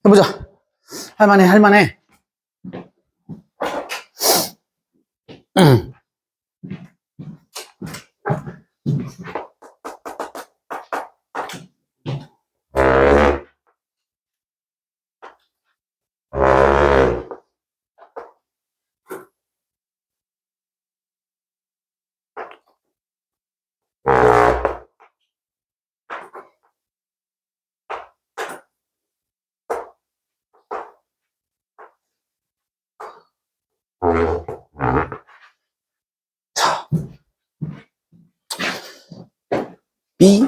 해보자. 할만해, 할만해. 자, B,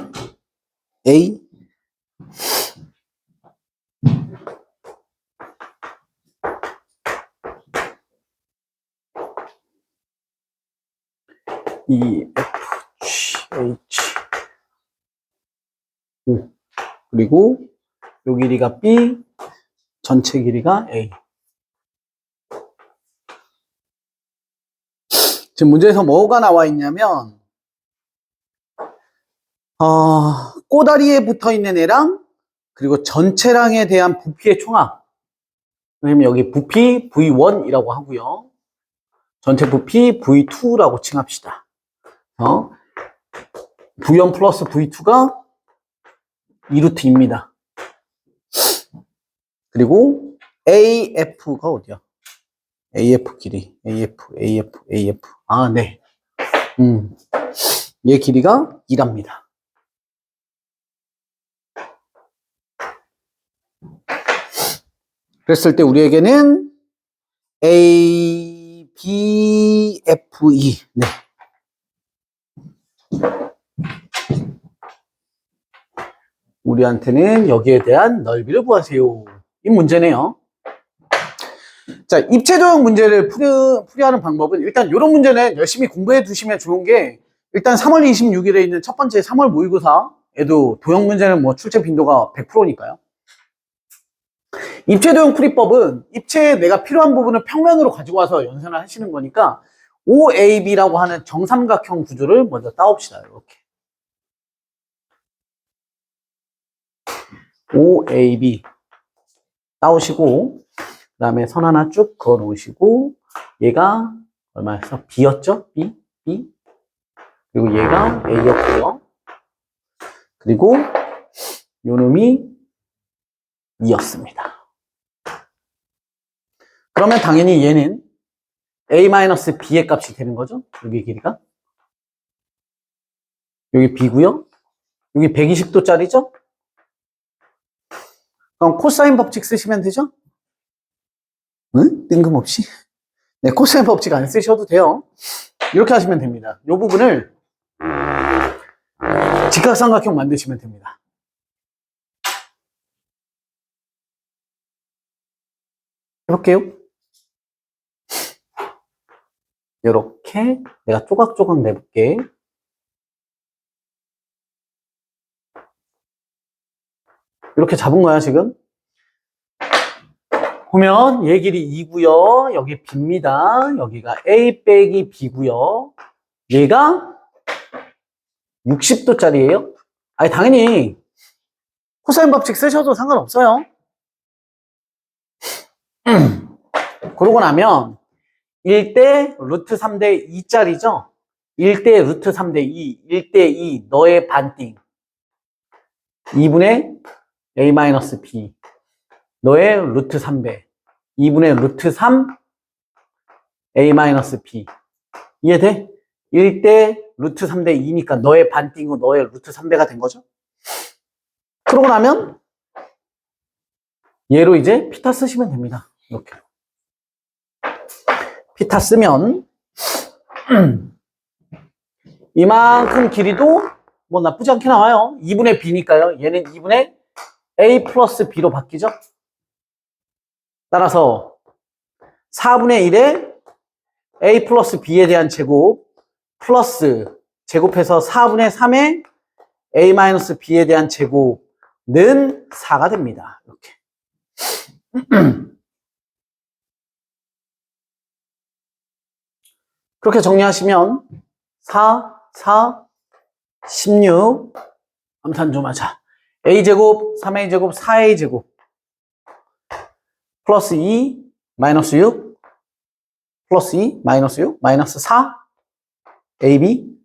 A, E, F, G, H. 그리고 요 길이가 B, 전체 길이가 A. 지금 문제에서 뭐가 나와 있냐면, 꼬다리에 붙어 있는 애랑, 그리고 전체랑에 대한 부피의 총합. 그러면 여기 부피 V1이라고 하고요. 전체 부피 V2라고 칭합시다. V1 플러스 V2가 2루트입니다. 그리고 AF가 어디야? AF 길이. AF. 아, 네. 얘 길이가 2랍니다. 그랬을 때 우리에게는 A, B, F, E. 네. 우리한테는 여기에 대한 넓이를 구하세요. 이 문제네요. 자, 입체도형 문제를 풀이하는 방법은 일단 이런 문제는 열심히 공부해 두시면 좋은 게 일단 3월 26일에 있는 첫 번째 3월 모의고사에도 도형 문제는 뭐 출제 빈도가 100%니까요. 입체도형 풀이법은 입체에 내가 필요한 부분을 평면으로 가지고 와서 연산을 하시는 거니까 OAB라고 하는 정삼각형 구조를 먼저 따옵시다. 이렇게. OAB 따오시고 그 다음에 선 하나 쭉 그어 놓으시고 얘가 얼마였어? B였죠? B. 그리고 얘가 A였고요. 그리고 요 놈이 2였습니다. 그러면 당연히 얘는 A-B의 값이 되는 거죠? 여기 길이가. 여기 B고요. 여기 120도짜리죠? 그럼 코사인 법칙 쓰시면 되죠? 응? 뜬금없이? 네, 코사인 법칙 안 쓰셔도 돼요. 이렇게 하시면 됩니다. 이 부분을 직각삼각형 만드시면 됩니다. 해볼게요. 이렇게 내가 조각조각 내볼게. 이렇게 잡은 거야, 지금. 보면 얘 길이 2고요. 여기 B입니다. 여기가 A 빼기 B고요. 얘가 60도짜리예요. 아니 당연히 코사인 법칙 쓰셔도 상관없어요. 그러고 나면 1대 루트 3대 2짜리죠. 1대 루트 3대 2, 1대 2 너의 반띵 2분의 A-B 너의 루트 3배 2분의 루트 3 A-B 이해돼? 1대 루트 3대 2니까 너의 반띵후 너의 루트 3배가 된 거죠. 그러고 나면 얘로 이제 피타 쓰시면 됩니다. 이렇게 피타 쓰면 이만큼 길이도 뭐 나쁘지 않게 나와요. 2분의 B니까요. 얘는 2분의 A 플러스 B로 바뀌죠. 따라서 4분의 1에 A 플러스 B에 대한 제곱 플러스 제곱해서 4분의 3에 A 마이너스 B에 대한 제곱는 4가 됩니다. 이렇게. 그렇게 정리하시면 4, 16 암산 좀 하자. A제곱, 3A제곱, 4A제곱 플러스 2 마이너스 6 플러스 2 마이너스 6 마이너스 4 AB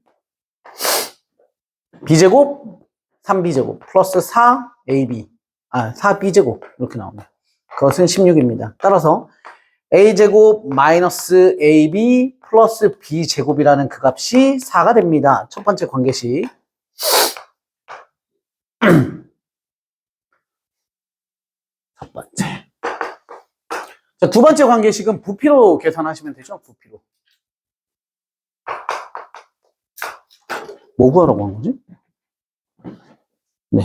B제곱 3B제곱 플러스 4AB 4B제곱 이렇게 나옵니다. 그것은 16입니다. 따라서 A제곱 마이너스 AB 플러스 B제곱이라는 그 값이 4가 됩니다. 첫 번째 관계식. 첫 번째. 자, 두 번째 관계식은 부피로 계산하시면 되죠. 부피로. 뭐 구하라고 한 거지? 네.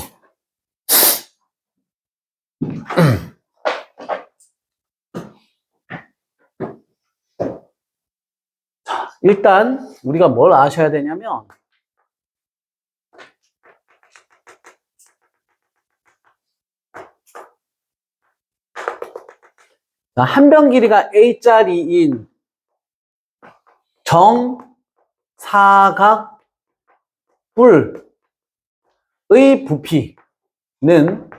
자, 일단 우리가 뭘 아셔야 되냐면 한 변 길이가 A짜리인 정사각 뿔의 부피는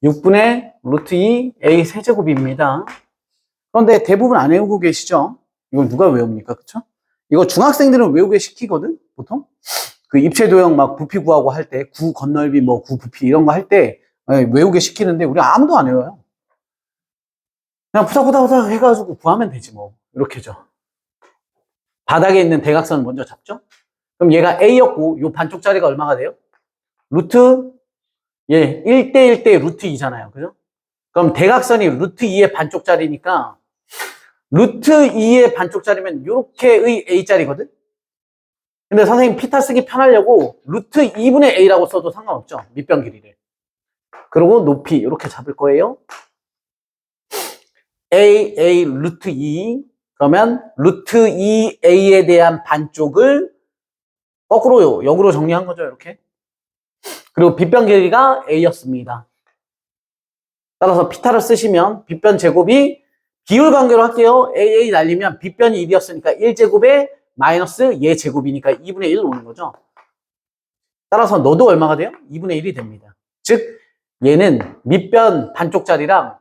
6분의 루트 2 A 세제곱입니다. 그런데 대부분 안 외우고 계시죠? 이걸 누가 외웁니까? 그쵸? 이거 중학생들은 외우게 시키거든, 보통? 그 입체도형 막 부피 구하고 할 때, 구 건널비 뭐 구 부피 이런 거 할 때 외우게 시키는데 우리 아무도 안 외워요. 그냥 부닥부닥 해가지고 구하면 되지 뭐. 이렇게죠. 바닥에 있는 대각선을 먼저 잡죠? 그럼 얘가 A였고, 요 반쪽짜리가 얼마가 돼요? 루트, 1대 1대 루트 2잖아요. 그죠? 그럼 대각선이 루트 2의 반쪽짜리니까, 루트 2의 반쪽짜리면 요렇게의 A짜리거든? 근데 선생님 피타 쓰기 편하려고 루트 2분의 A라고 써도 상관없죠. 밑변 길이를. 그리고 높이 이렇게 잡을 거예요. A 루트 2 그러면 루트 2A에 대한 반쪽을 거꾸로 역으로 정리한 거죠. 이렇게. 그리고 빗변 길이가 A였습니다. 따라서 피타를 쓰시면 빗변 제곱이 비율 관계로 할게요. AA 날리면 빗변이 1이었으니까 1제곱에 마이너스 얘 제곱이니까 2분의 1 오는 거죠. 따라서 너도 얼마가 돼요? 2분의 1이 됩니다. 즉 얘는 밑변 반쪽짜리랑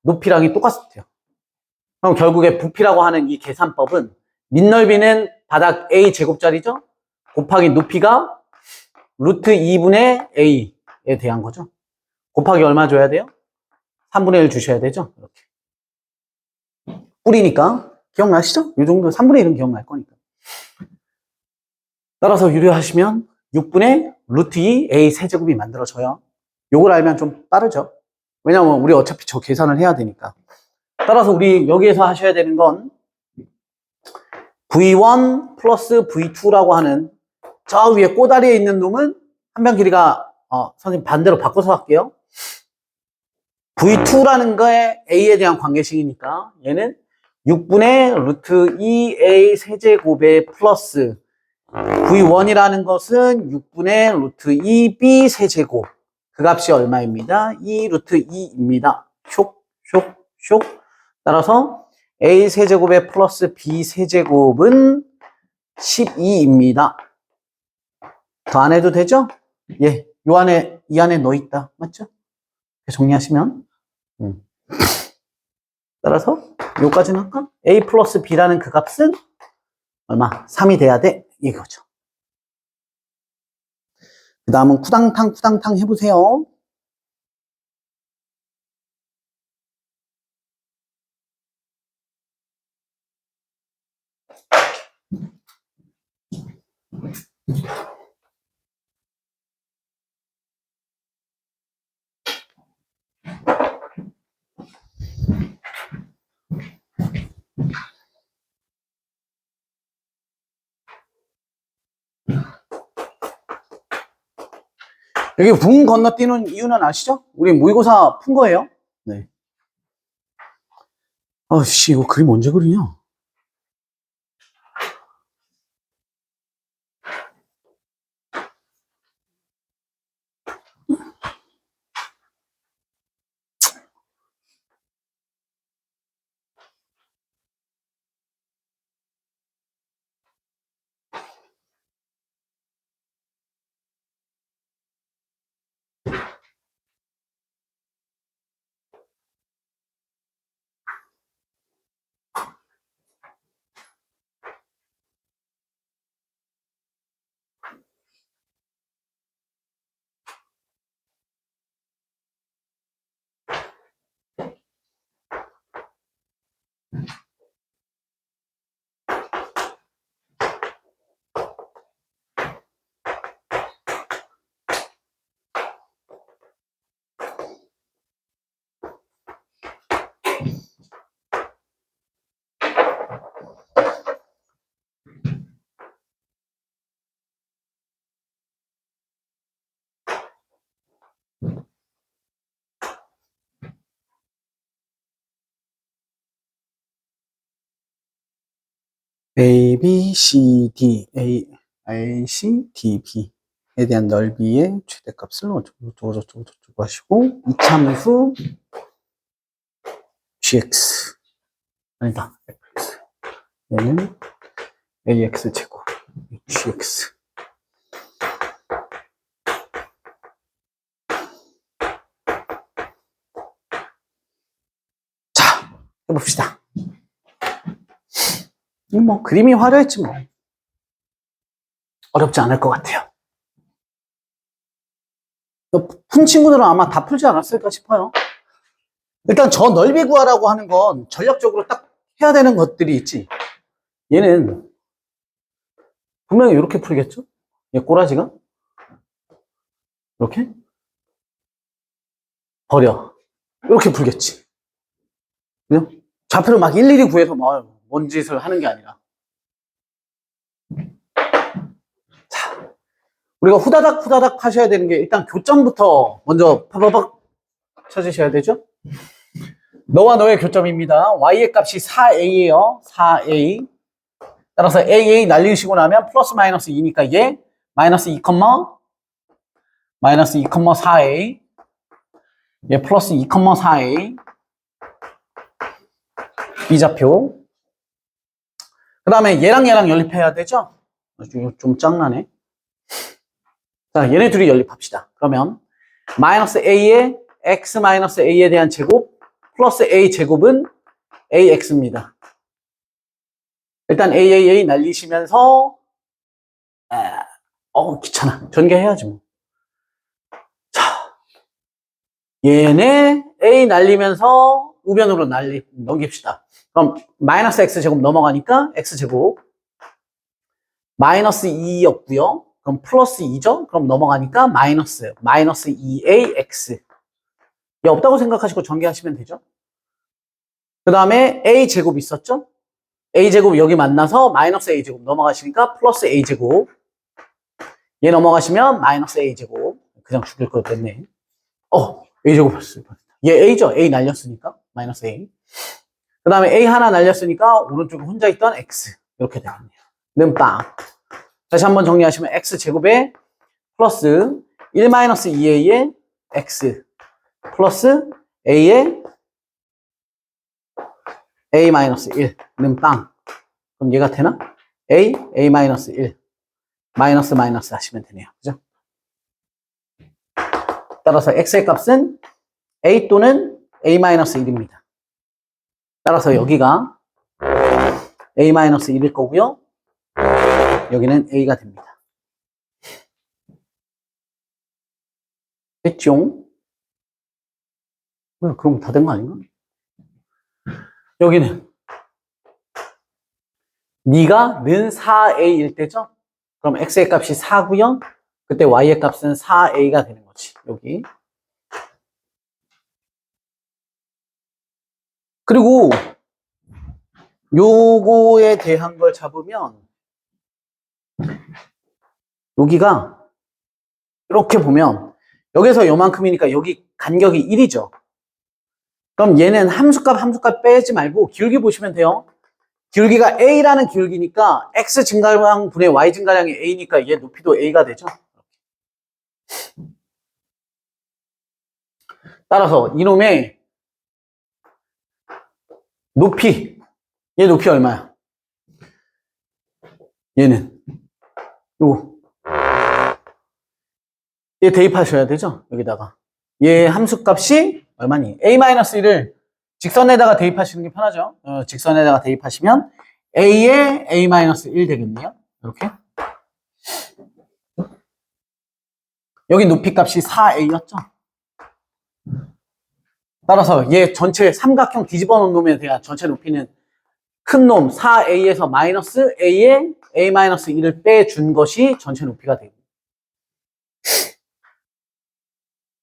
높이랑이 똑같아요. 그럼 결국에 부피라고 하는 이 계산법은 밑넓이는 바닥 A 제곱짜리죠? 곱하기 높이가 루트 2분의 A에 대한 거죠. 곱하기 얼마 줘야 돼요? 3분의 1 주셔야 되죠? 이렇게. 뿌리니까. 기억나시죠? 이 정도 3분의 1은 기억날 거니까. 따라서 유리하시면 6분의 루트 2 A 세제곱이 만들어져요. 요걸 알면 좀 빠르죠? 왜냐면 우리 어차피 저 계산을 해야 되니까. 따라서 우리 여기에서 하셔야 되는 건 V1 플러스 V2라고 하는 저 위에 꼬다리에 있는 놈은 한 변 길이가 선생님 반대로 바꿔서 할게요. V2라는 거에 A에 대한 관계식이니까 얘는 6분의 루트 2A 세제곱에 플러스 V1이라는 것은 6분의 루트 2B 세제곱 그 값이 얼마입니다? 2 루트 2입니다. 쇽 따라서 A 세제곱에 플러스 B 세제곱은 12입니다. 더 안 해도 되죠? 예, 이 안에 넣어 있다. 맞죠? 정리하시면. 따라서 요까지는 할까? A 플러스 B라는 그 값은 얼마? 3이 돼야 돼. 이거죠. 그 다음은 쿠당탕 해보세요. 여기 붕 건너뛰는 이유는 아시죠? 우리 모의고사 푼 거예요. 네. 아씨, 이거 그림 언제 그리냐? A, B, C, D, A, C, D, B에 대한 넓이의 최대값을 어쩌고 하시고, 이참수 GX. 아니다. FX. 얘는 AX 제곱. GX. 자, 해봅시다. 뭐, 그림이 화려했지 뭐. 어렵지 않을 것 같아요. 푼 친구들은 아마 다 풀지 않았을까 싶어요. 일단 저 넓이 구하라고 하는 건 전략적으로 딱 해야 되는 것들이 있지. 얘는 분명히 이렇게 풀겠죠? 얘 꼬라지가? 이렇게? 버려. 이렇게 풀겠지. 그죠? 좌표를 막 일일이 구해서 뭔 짓을 하는 게 아니라. 자, 우리가 후다닥 하셔야 되는 게 일단 교점부터 먼저 파바박 찾으셔야 되죠? 너와 너의 교점입니다. y의 값이 4a예요. 4a. 따라서 AA 날리시고 나면 플러스 마이너스 2니까 얘 마이너스 2, 마이너스 2,4a. 얘 플러스 2,4a. B좌표. 그 다음에 얘랑 연립해야 되죠? 좀 짱나네. 자, 얘네 둘이 연립합시다. 그러면 마이너스 a에 x 마이너스 a에 대한 제곱 플러스 a 제곱은 ax입니다. 일단 a 날리시면서 귀찮아. 전개해야지 뭐. 자, 얘네 a 날리면서 우변으로 넘깁시다. 그럼 마이너스 x 제곱 넘어가니까 x 제곱 마이너스 2였고요. 그럼 플러스 2죠? 그럼 넘어가니까 마이너스 2ax. 얘 없다고 생각하시고 전개하시면 되죠. 그 다음에 a 제곱 있었죠? a 제곱 여기 만나서 마이너스 a 제곱 넘어가시니까 플러스 a 제곱. 얘 넘어가시면 마이너스 a 제곱. 그냥 죽일 걸 됐네. a 제곱 했어요. 얘 a죠? a 날렸으니까 마이너스 a. 그 다음에 a 하나 날렸으니까 오른쪽에 혼자 있던 x. 이렇게 되겠네요. 는 빵. 다시 한번 정리하시면 x 제곱에 플러스 1-2a의 x 플러스 a의 a-1는 빵. 그럼 얘가 되나? a-1 마이너스 하시면 되네요. 그죠? 따라서 x의 값은 a 또는 a-1입니다. 따라서 여기가 a-1일 거고요. 여기는 a가 됩니다. 됐죠? 그럼 다 된 거 아닌가? 여기는 네가 는 4a일 때죠? 그럼 x의 값이 4고요. 그때 y의 값은 4a가 되는 거지. 여기. 그리고 요거에 대한 걸 잡으면 여기가 이렇게 보면 여기서 요만큼이니까 여기 간격이 1이죠. 그럼 얘는 함수값 빼지 말고 기울기 보시면 돼요. 기울기가 a라는 기울기니까 x 증가량 분의 y 증가량이 a니까 얘 높이도 a가 되죠. 따라서 이놈의 높이, 얘 높이 얼마야? 얘는 요거 얘 대입하셔야 되죠. 여기다가 얘 함수값이 얼마니? a-1을 직선에다가 대입하시는 게 편하죠. 직선에다가 대입하시면 a의 a-1 되겠네요. 이렇게. 여기 높이 값이 4a였죠. 따라서 얘 전체 삼각형 뒤집어 놓은 놈에 대한 전체 높이는 큰 놈 4a에서 마이너스 a의 a-1을 빼준 것이 전체 높이가 됩니다.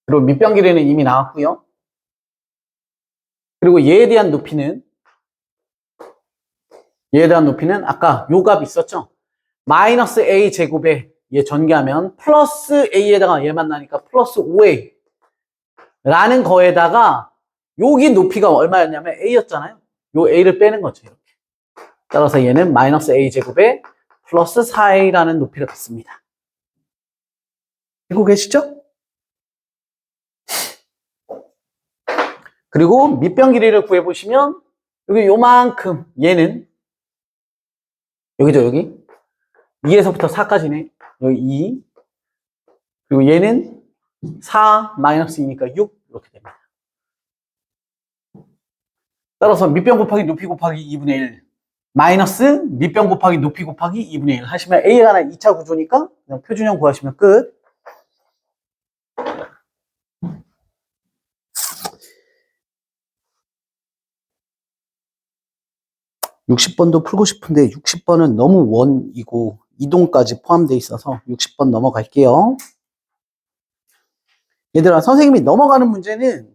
그리고 밑변 길이는 이미 나왔고요. 그리고 얘에 대한 높이는 아까 요 값 있었죠? 마이너스 a 제곱에 얘 전개하면 플러스 a에다가 얘 만나니까 플러스 5a 라는 거에다가 여기 높이가 얼마였냐면 a였잖아요. 요 a를 빼는 거죠. 이렇게. 따라서 얘는 마이너스 a제곱에 플러스 4a라는 높이를 갖습니다. 알고 계시죠? 그리고 밑변 길이를 구해보시면 여기 요만큼 얘는 여기죠, 여기 2에서부터 4까지네. 여기 2 그리고 얘는 4 마이너스 2니까 6 이렇게 됩니다. 따라서 밑변 곱하기 높이 곱하기 2분의 1 마이너스 밑변 곱하기 높이 곱하기 2분의 1 하시면 A가 하나 2차 구조니까 그냥 표준형 구하시면 끝. (60번도) 풀고 싶은데 60번은 너무 원이고 이동까지 포함되어 있어서 60번 넘어갈게요. 얘들아, 선생님이 넘어가는 문제는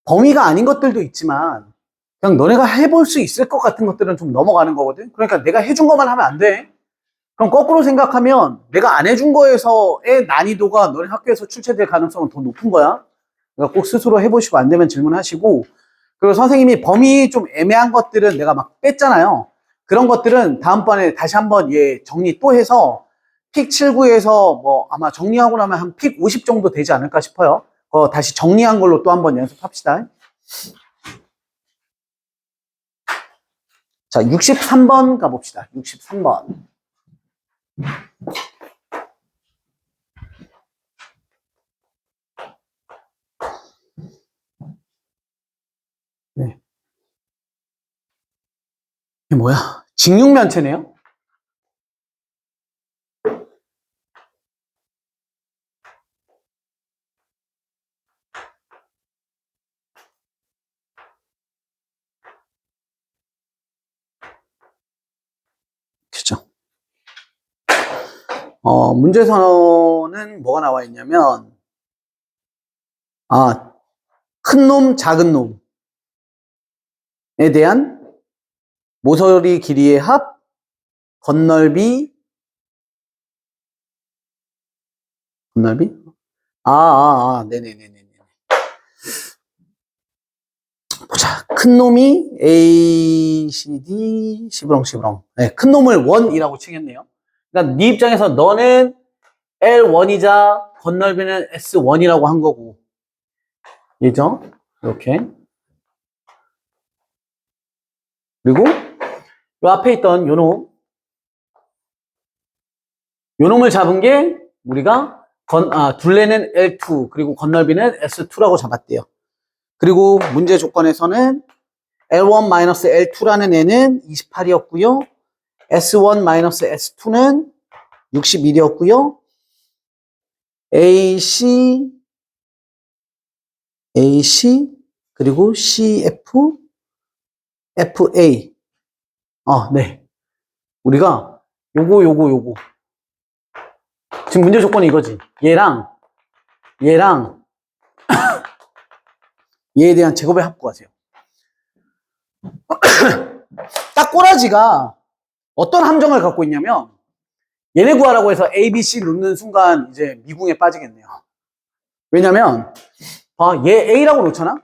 범위가 아닌 것들도 있지만 그냥 너네가 해볼 수 있을 것 같은 것들은 좀 넘어가는 거거든. 그러니까 내가 해준 것만 하면 안 돼. 그럼 거꾸로 생각하면 내가 안 해준 거에서의 난이도가 너네 학교에서 출제될 가능성은 더 높은 거야. 그러니까 꼭 스스로 해보시고 안 되면 질문하시고, 그리고 선생님이 범위 좀 애매한 것들은 내가 막 뺐잖아요. 그런 것들은 다음번에 다시 한번 얘 정리 또 해서 픽 79에서 뭐 아마 정리하고 나면 한 픽 50 정도 되지 않을까 싶어요. 다시 정리한 걸로 또 한번 연습합시다. 자, 63번 가봅시다. 63번. 네. 이게 뭐야? 직육면체네요? 그죠? 문제에서는 뭐가 나와 있냐면, 큰 놈, 작은 놈에 대한 모서리 길이의 합, 건널비? 네네네네. 보자. 큰 놈이 A, C, D, 시브렁. 네, 큰 놈을 1이라고 치겠네요. 그러니까 네 입장에서 너는 L1이자 건널비는 S1이라고 한 거고. 얘죠? 이렇게. 그리고 요 앞에 있던 요 놈을 잡은 게 우리가 둘레는 L2 그리고 건널비는 S2라고 잡았대요. 그리고 문제 조건에서는 L1-L2라는 애는 28이었고요. S1-S2는 61이었고요. AC 그리고 CF FA 네. 우리가 요거 지금 문제 조건이 이거지. 얘랑 얘에 대한 제곱의 합 구하세요. 딱 꼬라지가 어떤 함정을 갖고 있냐면 얘네 구하라고 해서 A, B, C 놓는 순간 이제 미궁에 빠지겠네요. 왜냐면 얘 A라고 놓잖아?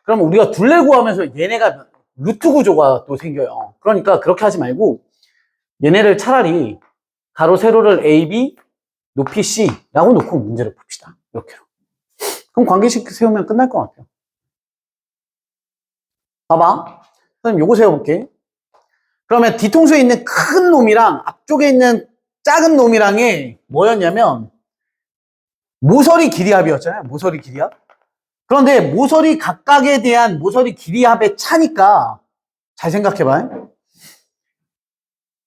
그러면 우리가 둘레 구하면서 얘네가 루트 구조가 또 생겨요. 그러니까 그렇게 하지 말고 얘네를 차라리 가로 세로를 A, B, 높이 C라고 놓고 문제를 풉시다. 이렇게로. 그럼 관계식 세우면 끝날 것 같아요. 봐봐. 선생님 요거 세워볼게. 그러면 뒤통수에 있는 큰 놈이랑 앞쪽에 있는 작은 놈이랑의 뭐였냐면 모서리 길이합이었잖아요. 모서리 길이합. 그런데 모서리 각각에 대한 모서리 길이합의 차니까 잘 생각해봐.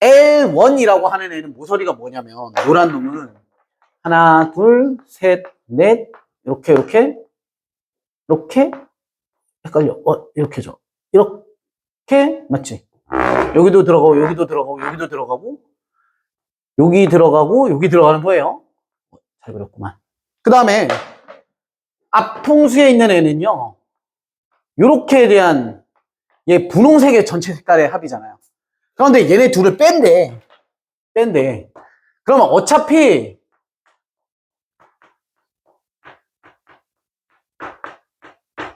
L1이라고 하는 애는 모서리가 뭐냐면 노란 놈은 하나, 둘, 셋, 넷 이렇게 헷갈려. 이렇게죠. 이렇게 맞지? 여기도 들어가고 여기 들어가는 거예요. 잘 그렸구만. 그 다음에 앞통수에 있는 애는요. 요렇게에 대한 얘 분홍색의 전체 색깔의 합이잖아요. 그런데 얘네 둘을 뺀대. 그러면 어차피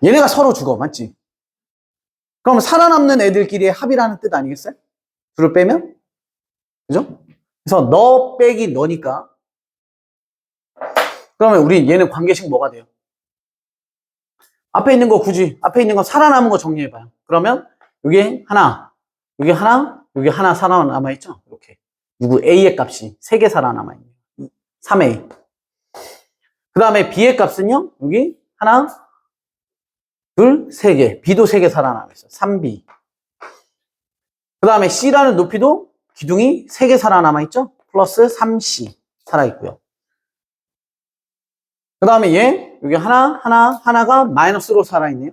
얘네가 서로 죽어. 맞지? 그럼 살아남는 애들끼리의 합이라는 뜻 아니겠어요? 둘을 빼면? 그죠? 그래서 너 빼기 너니까. 그러면 우리 얘는 관계식 뭐가 돼요? 앞에 있는 거 굳이, 앞에 있는 거 살아남은 거 정리해봐요. 그러면 여기 하나, 여기 하나, 여기 하나 살아남아있죠? 이렇게. 누구 A의 값이 3개 살아남아있네요. 3A. 그 다음에 B의 값은요? 여기 하나, 둘, 3개. B도 3개 살아남아있어요. 3B. 그 다음에 C라는 높이도 기둥이 3개 살아남아있죠? 플러스 3C 살아있고요. 그 다음에 얘, 여기 하나가 마이너스로 살아있네요.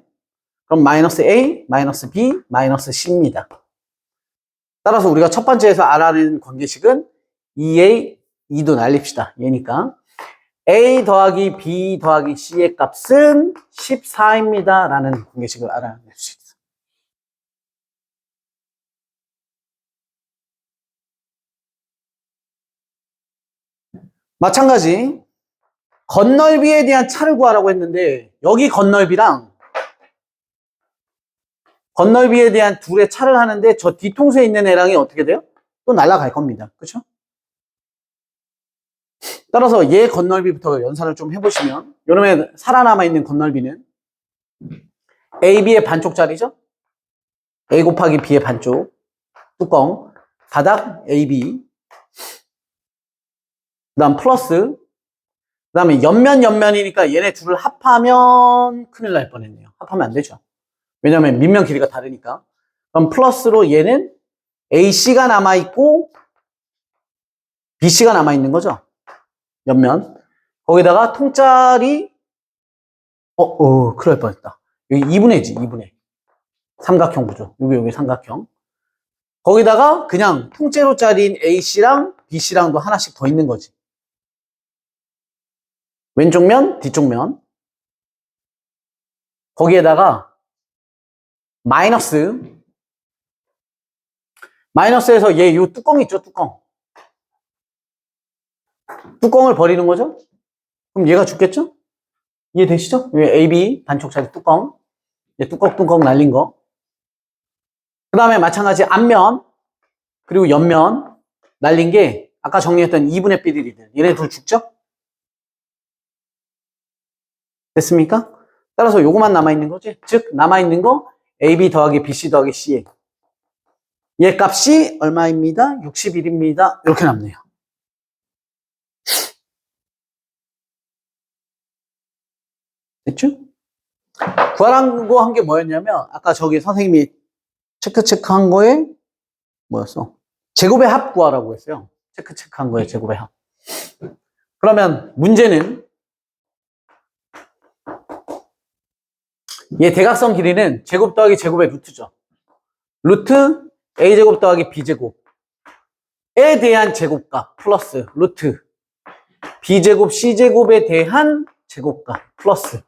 그럼 마이너스 A, 마이너스 B, 마이너스 C입니다. 따라서 우리가 첫 번째에서 알아낸 관계식은 2A, 2도 날립시다. 얘니까. A 더하기 B 더하기 C의 값은 14입니다. 라는 관계식을 알아낼 수 있어요. 마찬가지. 건널비에 대한 차를 구하라고 했는데 여기 건널비랑 건널비에 대한 둘의 차를 하는데 저 뒤통수에 있는 애랑이 어떻게 돼요? 또 날아갈 겁니다. 그렇죠? 따라서 얘 건널비부터 연산을 좀 해보시면 요놈의 살아남아 있는 건널비는 AB의 반쪽짜리죠? A 곱하기 B의 반쪽 뚜껑 바닥 AB 그 다음 플러스 그 다음에 옆면이니까 얘네 둘을 합하면 큰일 날 뻔했네요. 합하면 안 되죠. 왜냐면 밑면 길이가 다르니까. 그럼 플러스로 얘는 AC가 남아있고 BC가 남아있는 거죠. 옆면. 거기다가 통짜리 큰일 날 뻔했다. 여기 2분의지 2분의 삼각형 구조. 여기 삼각형. 거기다가 그냥 통째로짜리인 AC랑 BC랑도 하나씩 더 있는 거지. 왼쪽 면, 뒤쪽 면. 거기에다가 마이너스에서 얘 요 뚜껑 있죠, 뚜껑. 뚜껑을 버리는 거죠? 그럼 얘가 죽겠죠? 이해되시죠? AB 단축짜리 뚜껑. 얘 뚜껑 날린 거. 그 다음에 마찬가지 앞면 그리고 옆면 날린 게 아까 정리했던 2분의 삐리리들. 얘네 둘 죽죠? 됐습니까? 따라서 요거만 남아있는 거지. 즉 남아있는 거 AB 더하기 BC 더하기 CA. 얘 값이 얼마입니다? 61입니다. 이렇게 남네요. 됐죠? 구하라고 한 게 뭐였냐면 아까 저기 선생님이 체크한 거에 뭐였어? 제곱의 합 구하라고 했어요. 체크한 거에 제곱의 합. 그러면 문제는 얘 대각선 길이는 제곱 더하기 제곱의 루트죠. 루트 A제곱 더하기 B제곱에 대한 제곱값 플러스 루트 B제곱 C제곱에 대한 제곱값 플러스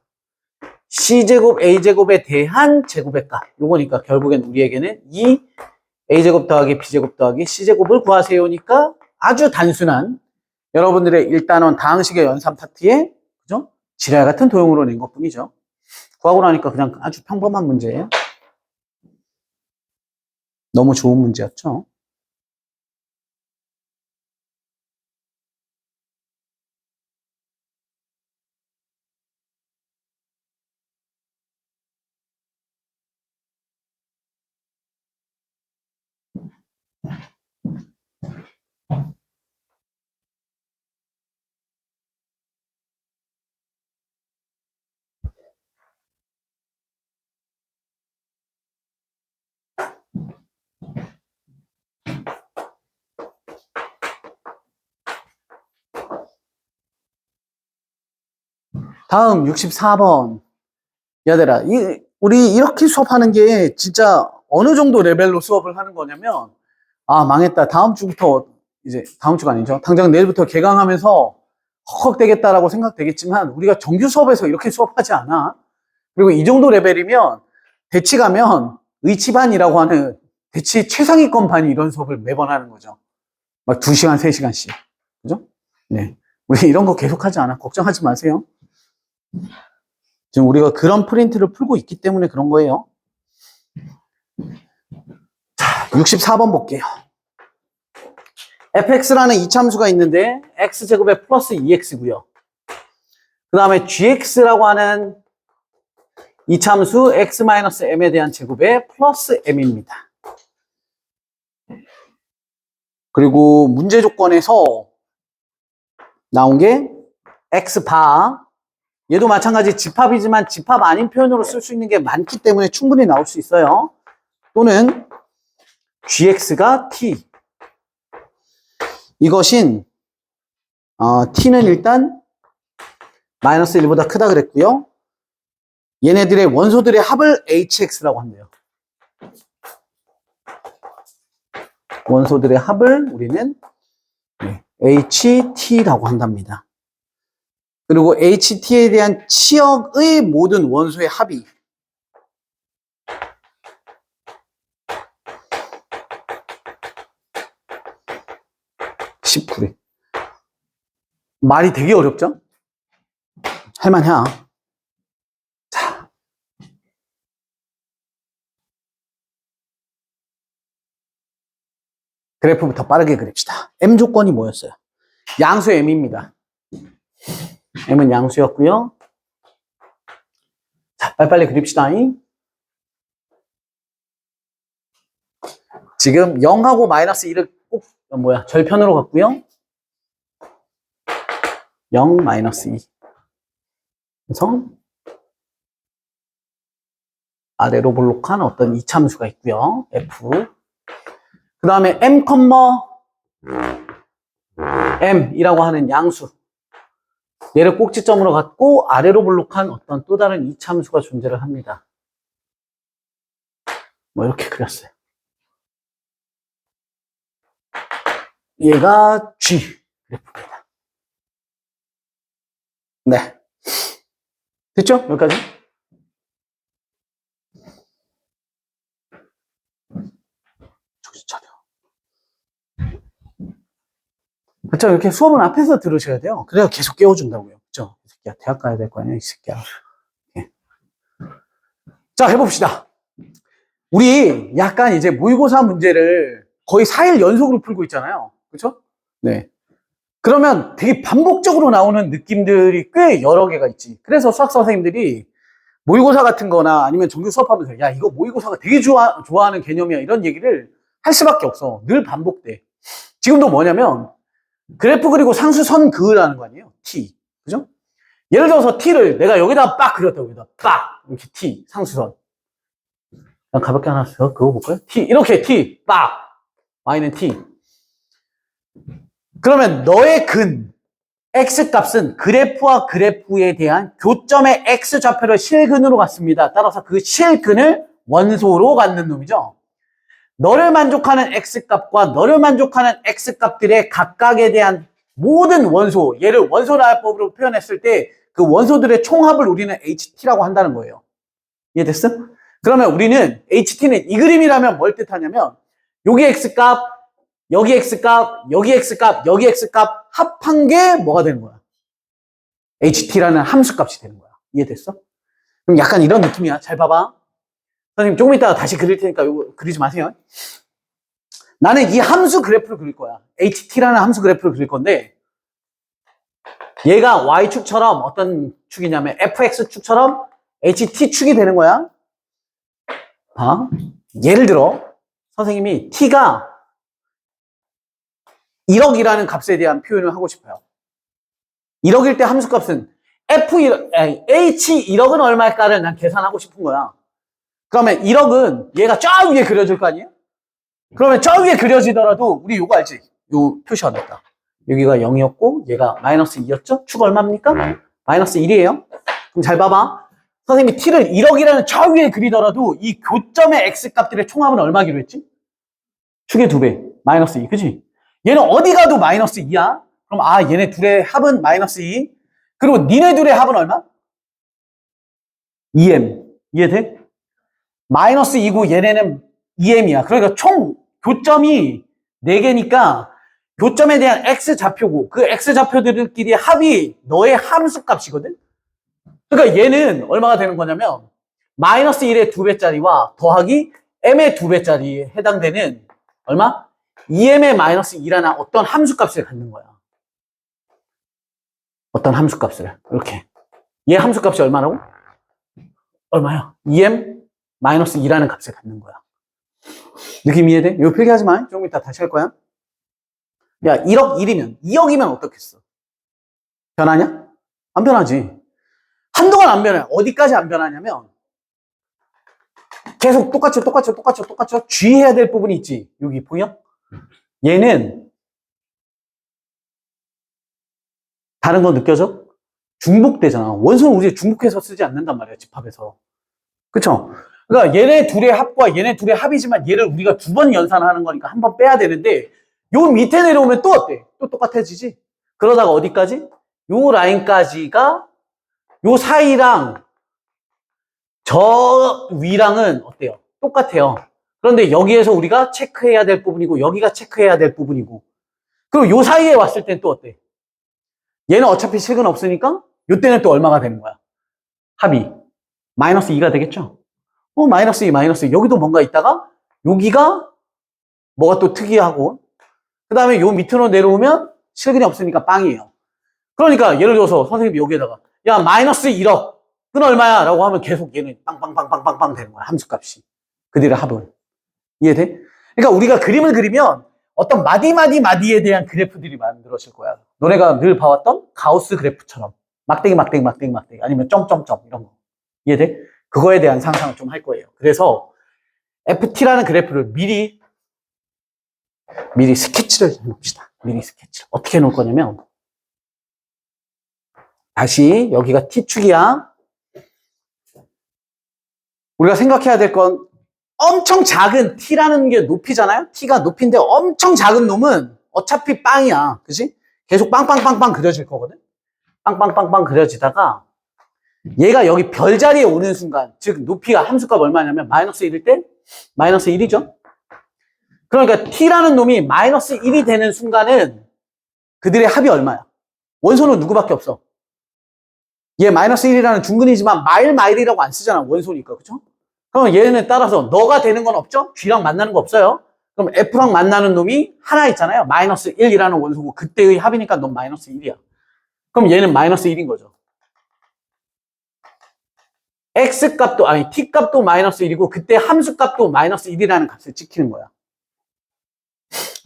C제곱 A제곱에 대한 제곱의 값. 요거니까 결국엔 우리에게는 이 A제곱 더하기 B제곱 더하기 C제곱을 구하세요니까 아주 단순한 여러분들의 1단원 다항식의 연산 파트에 그죠? 지랄 같은 도형으로 낸 것 뿐이죠. 구하고 나니까 그냥 아주 평범한 문제예요. 너무 좋은 문제였죠. 다음 64번. 얘들아, 우리 이렇게 수업하는 게 진짜 어느 정도 레벨로 수업을 하는 거냐면, 아, 망했다. 다음 주부터, 이제, 다음 주가 아니죠. 당장 내일부터 개강하면서 헉헉대겠다라고 생각되겠지만, 우리가 정규 수업에서 이렇게 수업하지 않아. 그리고 이 정도 레벨이면, 대치 가면, 의치반이라고 하는 대치 최상위권 반이 이런 수업을 매번 하는 거죠. 막 2시간, 3시간씩. 그죠? 네. 우리 이런 거 계속 하지 않아. 걱정하지 마세요. 지금 우리가 그런 프린트를 풀고 있기 때문에 그런 거예요. 자, 64번 볼게요. fx라는 이참수가 있는데 x제곱에 플러스 2x고요. 그 다음에 gx라고 하는 이참수 x-m에 대한 제곱에 플러스 m입니다. 그리고 문제 조건에서 나온 게 x바, 얘도 마찬가지 집합이지만 집합 아닌 표현으로 쓸 수 있는 게 많기 때문에 충분히 나올 수 있어요. 또는 gx가 t. 이것인 t는 일단 마이너스 1보다 크다 그랬고요. 얘네들의 원소들의 합을 hx라고 한대요. 원소들의 합을 우리는 ht라고 한답니다. 그리고 ht에 대한 치역의 모든 원소의 합이 19래. 말이 되게 어렵죠? 할만해. 자. 그래프부터 빠르게 그립시다. M 조건이 뭐였어요? 양수 M입니다. M은 양수였고요. 자, 빨리빨리 그립시다. 지금 0하고 마이너스 1을 꼭 절편으로 갔고요. 0, 마이너스 2. 그래서 아래로 볼록한 어떤 이참수가 있고요. F. 그 다음에 M, M이라고 하는 양수. 얘를 꼭지점으로 갖고 아래로 볼록한 어떤 또 다른 이참수가 존재를 합니다. 이렇게 그렸어요. 얘가 G 그래프입니다. 네. 됐죠? 여기까지? 정신 차려. 그렇죠? 이렇게 수업은 앞에서 들으셔야 돼요. 그래야 계속 깨워준다고요. 그렇죠? 이 새끼야, 대학 가야 될 거 아니야, 이 새끼야. 네. 자, 해봅시다. 우리 약간 이제 모의고사 문제를 거의 4일 연속으로 풀고 있잖아요. 그렇죠? 네. 그러면 되게 반복적으로 나오는 느낌들이 꽤 여러 개가 있지. 그래서 수학 선생님들이 모의고사 같은 거나 아니면 정규 수업하면서 야, 이거 모의고사가 되게 좋아하는 개념이야. 이런 얘기를 할 수밖에 없어. 늘 반복돼. 지금도 뭐냐면 그래프 그리고 상수선 그으라는 거 아니에요? T. 그죠? 예를 들어서 T를 내가 여기다 빡 그렸다고. 여기다 빡. 이렇게 T. 상수선. 그냥 가볍게 하나 더 그어볼까요? T. 이렇게 T. 빡. Y는 T. 그러면 너의 근, X값은 그래프와 그래프에 대한 교점의 X좌표를 실근으로 갖습니다. 따라서 그 실근을 원소로 갖는 놈이죠. 너를 만족하는 X값과 너를 만족하는 X값들의 각각에 대한 모든 원소, 얘를 원소나열법으로 표현했을 때 그 원소들의 총합을 우리는 HT라고 한다는 거예요. 이해됐어? 그러면 우리는 HT는 이 그림이라면 뭘 뜻하냐면 여기 X값, 여기 X값, 여기 X값, 여기 X값 합한 게 뭐가 되는 거야? HT라는 함수값이 되는 거야. 이해됐어? 그럼 약간 이런 느낌이야. 잘 봐봐. 선생님 조금 이따가 다시 그릴 테니까 이거 그리지 마세요. 나는 이 함수 그래프를 그릴 거야. HT라는 함수 그래프를 그릴 건데 얘가 Y축처럼 어떤 축이냐면 FX축처럼 HT축이 되는 거야. 봐. 예를 들어 선생님이 T가 1억이라는 값에 대한 표현을 하고 싶어요. 1억일 때 함수값은 H1억은 얼마일까를 난 계산하고 싶은 거야. 그러면 1억은 얘가 저 위에 그려질 거 아니에요? 그러면 저 위에 그려지더라도 우리 요거 알지? 요 표시 안 됐다. 여기가 0이었고 얘가 마이너스 2였죠? 축 얼마입니까? 마이너스 1이에요. 그럼 잘 봐봐. 선생님이 T를 1억이라는 저 위에 그리더라도 이 교점의 X값들의 총합은 얼마기로 했지? 축의 2배. 마이너스 2. 그치? 얘는 어디 가도 마이너스 2야. 그럼 얘네 둘의 합은 마이너스 2. 그리고 니네 둘의 합은 얼마? 2m. 이해돼? 마이너스 2고 얘네는 2m이야. 그러니까 총 교점이 4개니까 교점에 대한 X좌표고 그 X좌표들끼리의 합이 너의 함수값이거든? 그러니까 얘는 얼마가 되는 거냐면 마이너스 1의 2배짜리와 더하기 m의 2배짜리에 해당되는 얼마? 2m의 마이너스 2라는 어떤 함수값을 갖는 거야. 어떤 함수값을. 이렇게. 얘 함수값이 얼마라고? 얼마야? 2m 마이너스 2라는 값을 갖는 거야. 느낌 이해돼? 이거 필기하지 마. 조금 이따 다시 할 거야. 야, 1억 1이면, 2억이면 어떻겠어? 변하냐? 안 변하지. 한동안 안 변해. 어디까지 안 변하냐면, 계속 똑같죠. 주의해야 될 부분이 있지. 여기 보여? 얘는, 다른 거 느껴져? 중복되잖아. 원소는 우리 중복해서 쓰지 않는단 말이야, 집합에서. 그쵸? 그러니까 얘네 둘의 합과 얘네 둘의 합이지만 얘를 우리가 2번 연산하는 거니까 한 번 빼야 되는데, 요 밑에 내려오면 또 어때? 또 똑같아지지? 그러다가 어디까지? 요 라인까지가 요 사이랑 저 위랑은 어때요? 똑같아요. 그런데 여기에서 우리가 체크해야 될 부분이고 여기가 체크해야 될 부분이고 그리고 요 사이에 왔을 땐 또 어때? 얘는 어차피 식은 없으니까 요때는 또 얼마가 되는 거야? 합이 마이너스 2가 되겠죠? 마이너스 2, 마이너스 2. 여기도 뭔가 있다가 여기가 뭐가 또 특이하고 그 다음에 요 밑으로 내려오면 실근이 없으니까 빵이에요. 그러니까 예를 들어서 선생님이 여기에다가 야 마이너스 1억 그건 얼마야? 라고 하면 계속 얘는 빵빵빵빵빵빵 되는 거야. 함수값이. 그들의 합은. 이해돼? 그러니까 우리가 그림을 그리면 어떤 마디에 대한 그래프들이 만들어질 거야. 너네가 늘 봐왔던 가우스 그래프처럼 막대기 아니면 점점점 이런 거. 이해돼? 그거에 대한 상상을 좀 할 거예요. 그래서 FT라는 그래프를 미리 스케치를 해놓읍시다. 미리 스케치를. 어떻게 해놓을 거냐면 다시 여기가 T축이야. 우리가 생각해야 될 건 엄청 작은 T라는 게 높이잖아요. T가 높이인데 엄청 작은 놈은 어차피 빵이야. 그치? 계속 빵빵빵빵 그려질 거거든. 빵빵빵빵 그려지다가 얘가 여기 별자리에 오는 순간 즉 높이가 함수값 얼마냐면 마이너스 1일 때 마이너스 1이죠. 그러니까 T라는 놈이 마이너스 1이 되는 순간은 그들의 합이 얼마야? 원소는 누구밖에 없어? 얘 마이너스 1이라는 중근이지만 마일이라고 안 쓰잖아. 원소니까. 그쵸? 그럼 얘는 따라서 너가 되는 건 없죠? G랑 만나는 거 없어요. 그럼 F랑 만나는 놈이 하나 있잖아요. 마이너스 1이라는 원소고 그때의 합이니까 넌 마이너스 1이야. 그럼 얘는 마이너스 1인 거죠. X 값도 T 값도 마이너스 1이고 그때 함수 값도 마이너스 1이라는 값을 찍히는 거야.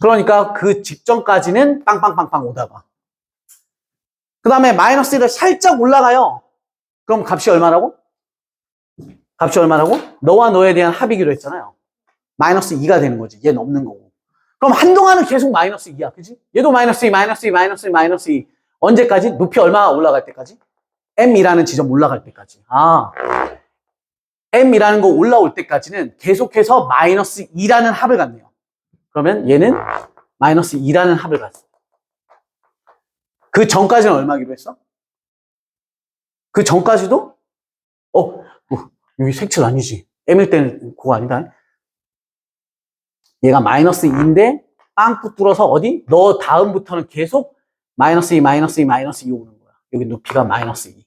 그러니까 그 직전까지는 빵빵빵빵 오다가 그 다음에 마이너스 1을 살짝 올라가요. 그럼 값이 얼마라고? 너와 너에 대한 합이기로 했잖아요. 마이너스 2가 되는 거지. 얘는 없는 거고. 그럼 한동안은 계속 마이너스 2야. 그지? 얘도 마이너스 2, 마이너스 2. 언제까지? 높이 얼마가 올라갈 때까지? M이라는 지점 올라갈 때까지. M이라는 거 올라올 때까지는 계속해서 마이너스 2라는 합을 갖네요. 그러면 얘는 마이너스 2라는 합을 갖어. 그 전까지는 얼마기로 했어? 그 전까지도? 여기 색칠 아니지. M일 때는 그거 아니다. 얘가 마이너스 2인데 빵꾸 뚫어서 어디? 너 다음부터는 계속 마이너스 2 오는 거야. 여기 높이가 마이너스 2.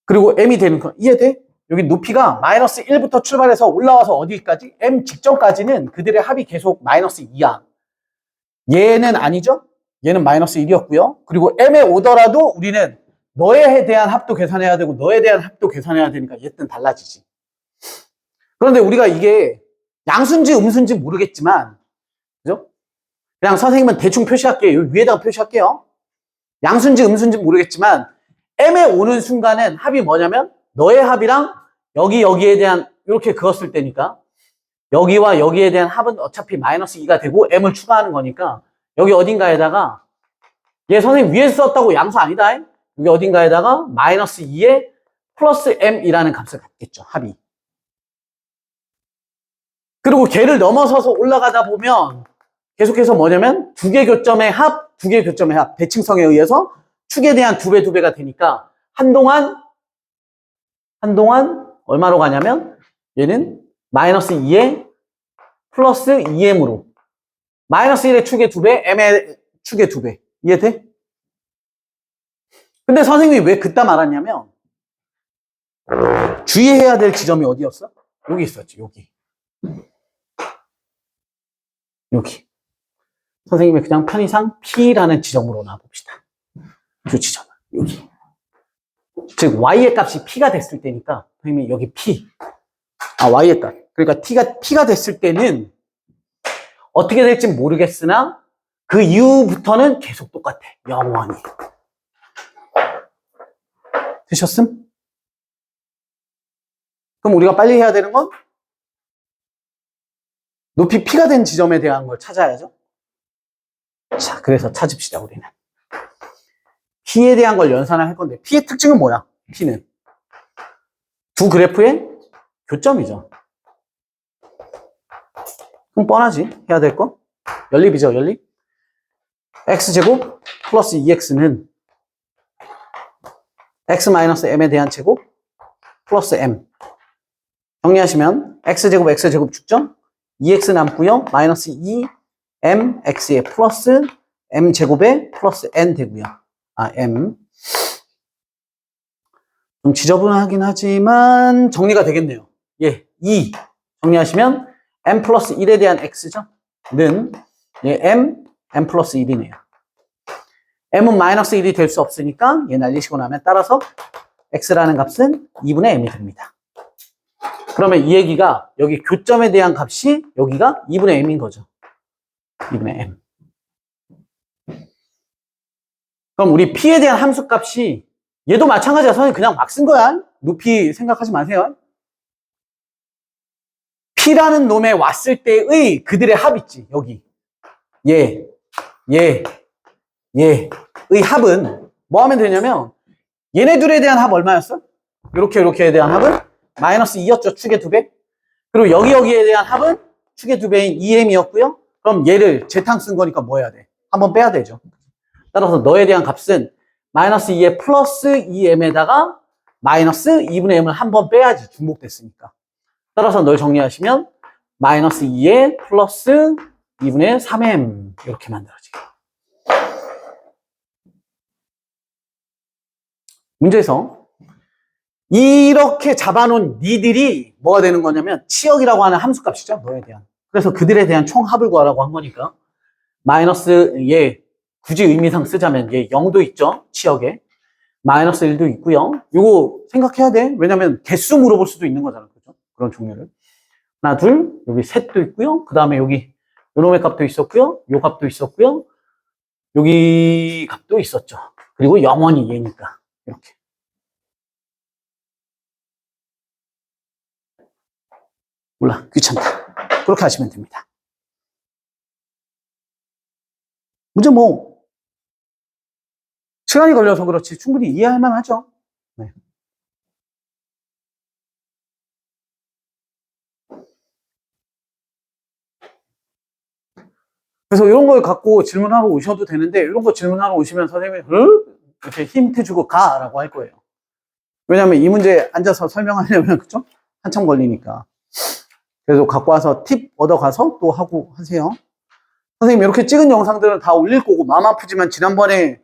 그리고 M이 되는 거 이해돼? 여기 높이가 마이너스 1부터 출발해서 올라와서 어디까지? M 직전까지는 그들의 합이 계속 마이너스 2야. 얘는 아니죠? 얘는 마이너스 1이었고요. 그리고 M에 오더라도 우리는 너에 대한 합도 계산해야 되고 너에 대한 합도 계산해야 되니까 얘는 달라지지. 그런데 우리가 이게 양수인지 음수인지 모르겠지만 그죠? 그냥 선생님은 대충 표시할게요. 여기 위에다가 표시할게요. 양수인지 음수인지 모르겠지만 M에 오는 순간은 합이 뭐냐면 너의 합이랑 여기에 대한 이렇게 그었을 때니까 여기와 여기에 대한 합은 어차피 마이너스 2가 되고 M을 추가하는 거니까 여기 어딘가에다가 얘 선생님 위에서 썼다고 양수 아니다. 여기 어딘가에다가 마이너스 2에 플러스 M이라는 값을 갖겠죠. 합이. 그리고 걔를 넘어서서 올라가다 보면 계속해서 뭐냐면 두 개 교점의 합. 대칭성에 의해서 축에 대한 2배가 되니까 한동안 얼마로 가냐면 얘는 마이너스 2에 플러스 2m으로 마이너스 1의 축의 2배, m의 축의 2배. 이해돼? 근데 선생님이 왜 그따 말았냐면 주의해야 될 지점이 어디였어? 여기 있었지, 여기. 여기. 선생님이 그냥 편의상 P라는 지점으로 놔봅시다. 이 지점, 여기. 즉, Y의 값이 P가 됐을 때니까, 선생님이 여기 P. Y의 값. 그러니까 P가 됐을 때는 어떻게 될지 모르겠으나 그 이후부터는 계속 똑같아. 영원히. 되셨음? 그럼 우리가 빨리 해야 되는 건 높이 P가 된 지점에 대한 걸 찾아야죠. 자, 그래서 찾읍시다, 우리는. P에 대한 걸 연산을 할 건데, P의 특징은 뭐야? P는 두 그래프의 교점이죠. 그럼 뻔하지, 해야 될 거? 연립이죠, 연립. x제곱 플러스 2x는 x-m에 대한 제곱 플러스 m. 정리하시면 x제곱 x제곱 축점 2x 남고요. 마이너스 2mx에 플러스 m제곱에 플러스 n 되고요. m. 좀 지저분하긴 하지만 정리가 되겠네요. 예, 2 정리하시면 m 플러스 1에 대한 x죠. 는 예, m 플러스 1이네요. m은 마이너스 1이 될 수 없으니까 얘 날리시고 나면 따라서 x라는 값은 2분의 m이 됩니다. 그러면 이 얘기가 여기 교점에 대한 값이 여기가 2분의 m인 거죠. 2분의 m. 그럼 우리 p에 대한 함수 값이 얘도 마찬가지야. 선생님 그냥 막 쓴 거야. 높이 생각하지 마세요. p라는 놈에 왔을 때의 그들의 합 있지. 여기. 얘의 합은 뭐 하면 되냐면 얘네 둘에 대한 합 얼마였어? 이렇게에 대한 합은 마이너스 2였죠. 축의 2배. 그리고 여기에 대한 합은 축의 2배인 2m이었고요. 그럼 얘를 재탕 쓴 거니까 뭐 해야 돼? 한번 빼야 되죠. 따라서 너에 대한 값은 마이너스 2에 플러스 2m에다가 마이너스 2분의 m을 한 번 빼야지. 중복됐으니까. 따라서 널 정리하시면 마이너스 2에 플러스 2분의 3m 이렇게 만들어지게. 문제에서 이렇게 잡아놓은 니들이 뭐가 되는 거냐면 치역이라고 하는 함수값이죠. 너에 대한. 그래서 그들에 대한 총합을 구하라고 한 거니까 마이너스 얘 굳이 의미상 쓰자면 얘 0도 있죠. 치역에. 마이너스 1도 있고요. 이거 생각해야 돼. 왜냐면 개수 물어볼 수도 있는 거잖아. 그죠? 그런 종류를. 하나, 둘, 여기 셋도 있고요. 그 다음에 여기 요놈의 값도 있었고요. 요 값도 있었고요. 여기 값도 있었죠. 그리고 영원히 얘니까. 이렇게. 몰라. 귀찮다. 그렇게 하시면 됩니다. 문제 뭐 시간이 걸려서 그렇지 충분히 이해할 만하죠. 네. 그래서 이런 걸 갖고 질문하러 오셔도 되는데 이런 거 질문하러 오시면 선생님이 이렇게 힌트 주고 가라고 할 거예요. 왜냐하면 이 문제 앉아서 설명하려면 그죠? 한참 걸리니까. 그래서 갖고 와서 팁 얻어가서 또 하고 하세요. 선생님 이렇게 찍은 영상들은 다 올릴 거고 마음 아프지만 지난번에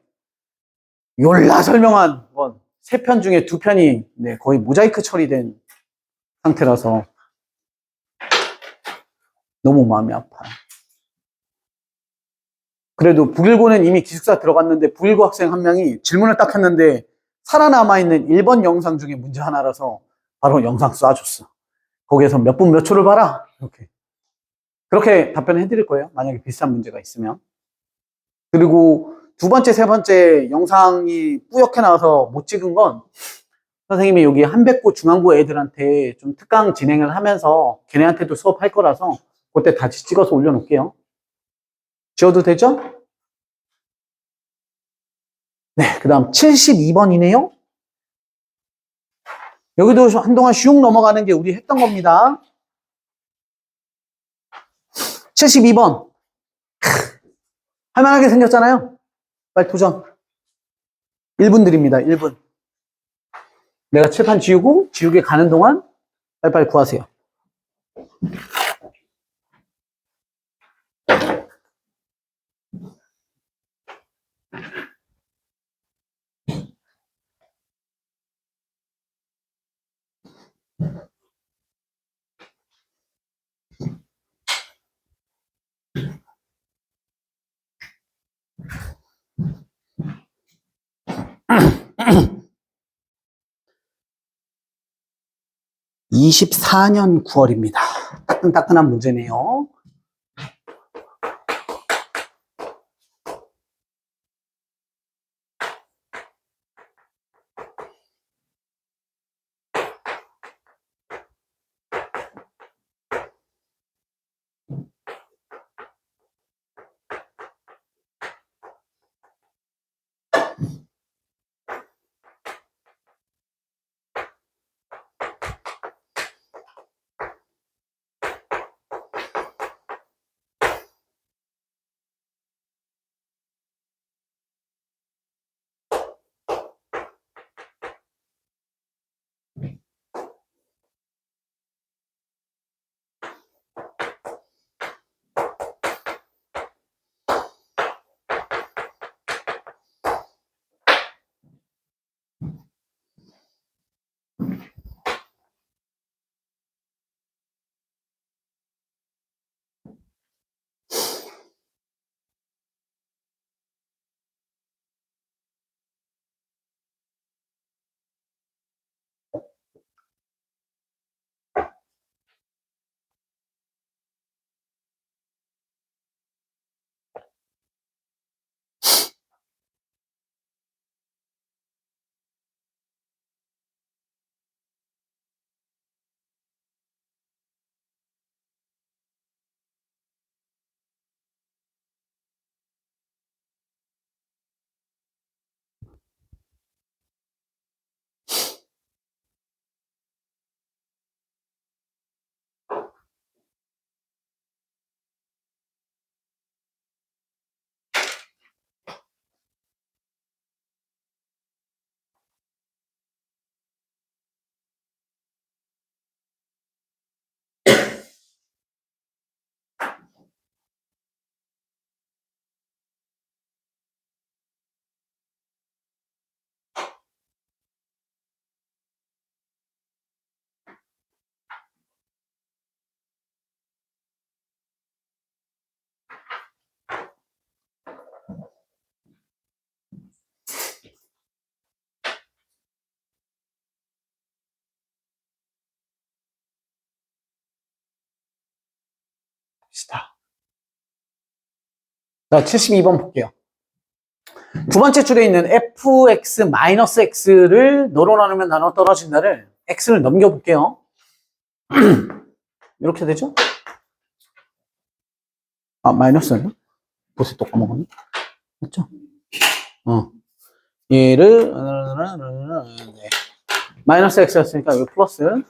열라 설명한 건 3편 중에 2편이 네, 거의 모자이크 처리된 상태라서 너무 마음이 아파요. 그래도 북일고는 이미 기숙사 들어갔는데 북일고 학생 한 명이 질문을 딱 했는데 살아남아있는 1번 영상 중에 문제 하나라서 바로 영상 쏴줬어. 거기에서 몇 분 몇 초를 봐라. 이렇게. 그렇게 답변을 해드릴 거예요. 만약에 비슷한 문제가 있으면. 그리고 두 번째, 세 번째 영상이 뿌옇게 나와서 못 찍은 건 선생님이 여기 한백고 중앙고 애들한테 좀 특강 진행을 하면서 걔네한테도 수업할 거라서 그때 다시 찍어서 올려놓을게요. 지워도 되죠? 네, 그 다음 72번이네요. 여기도 한동안 슉 넘어가는 게 우리 했던 겁니다. 72번. 할만하게 생겼잖아요. 빨리 도전. 1분 드립니다. 1분. 내가 칠판 지우고 지우개 가는 동안 빨리빨리 구하세요. (24년 9월입니다) 따끈따끈한 문제네요. 자, 72번 볼게요. 두 번째 줄에 있는 fx-x를 너로 나누면 나눠 떨어진다를 x를 넘겨볼게요. 이렇게 되죠? 아, 마이너스였나? 보세 또 까먹었네. 맞죠? 얘를, 네. 마이너스 x였으니까 여기 플러스.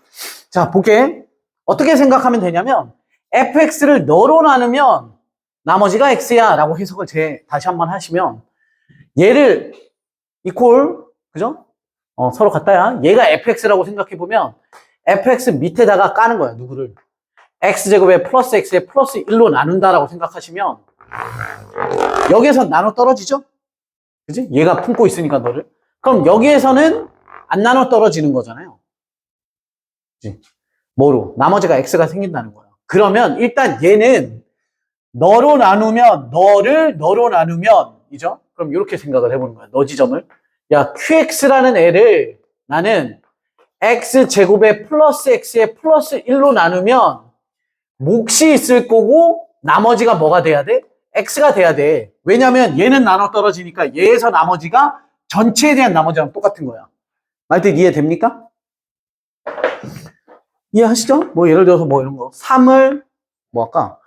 자, 볼게. 어떻게 생각하면 되냐면, fx를 너로 나누면 나머지가 x야 라고 해석을 다시 한번 하시면, 얘를 이퀄, 그죠? 서로 같다야. 얘가 fx라고 생각해보면, fx 밑에다가 까는 거야, 누구를. x제곱에 플러스 x에 플러스 1로 나눈다라고 생각하시면, 여기에서 나눠 떨어지죠? 그지? 얘가 품고 있으니까 너를. 그럼 여기에서는 안 나눠 떨어지는 거잖아요. 그지? 뭐로? 나머지가 x가 생긴다는 거야. 그러면 일단 얘는 너로 나누면, 너로 나누면, 이죠? 그럼 이렇게 생각을 해보는 거야. 너 지점을. 야, qx라는 애를 나는 x제곱에 플러스 x에 플러스 1로 나누면 몫이 있을 거고 나머지가 뭐가 돼야 돼? x가 돼야 돼. 왜냐면 얘는 나눠 떨어지니까 얘에서 나머지가 전체에 대한 나머지랑 똑같은 거야. 말뜻 이해됩니까? 이해하시죠? 뭐 예를 들어서 뭐 이런 거 3을 뭐 할까?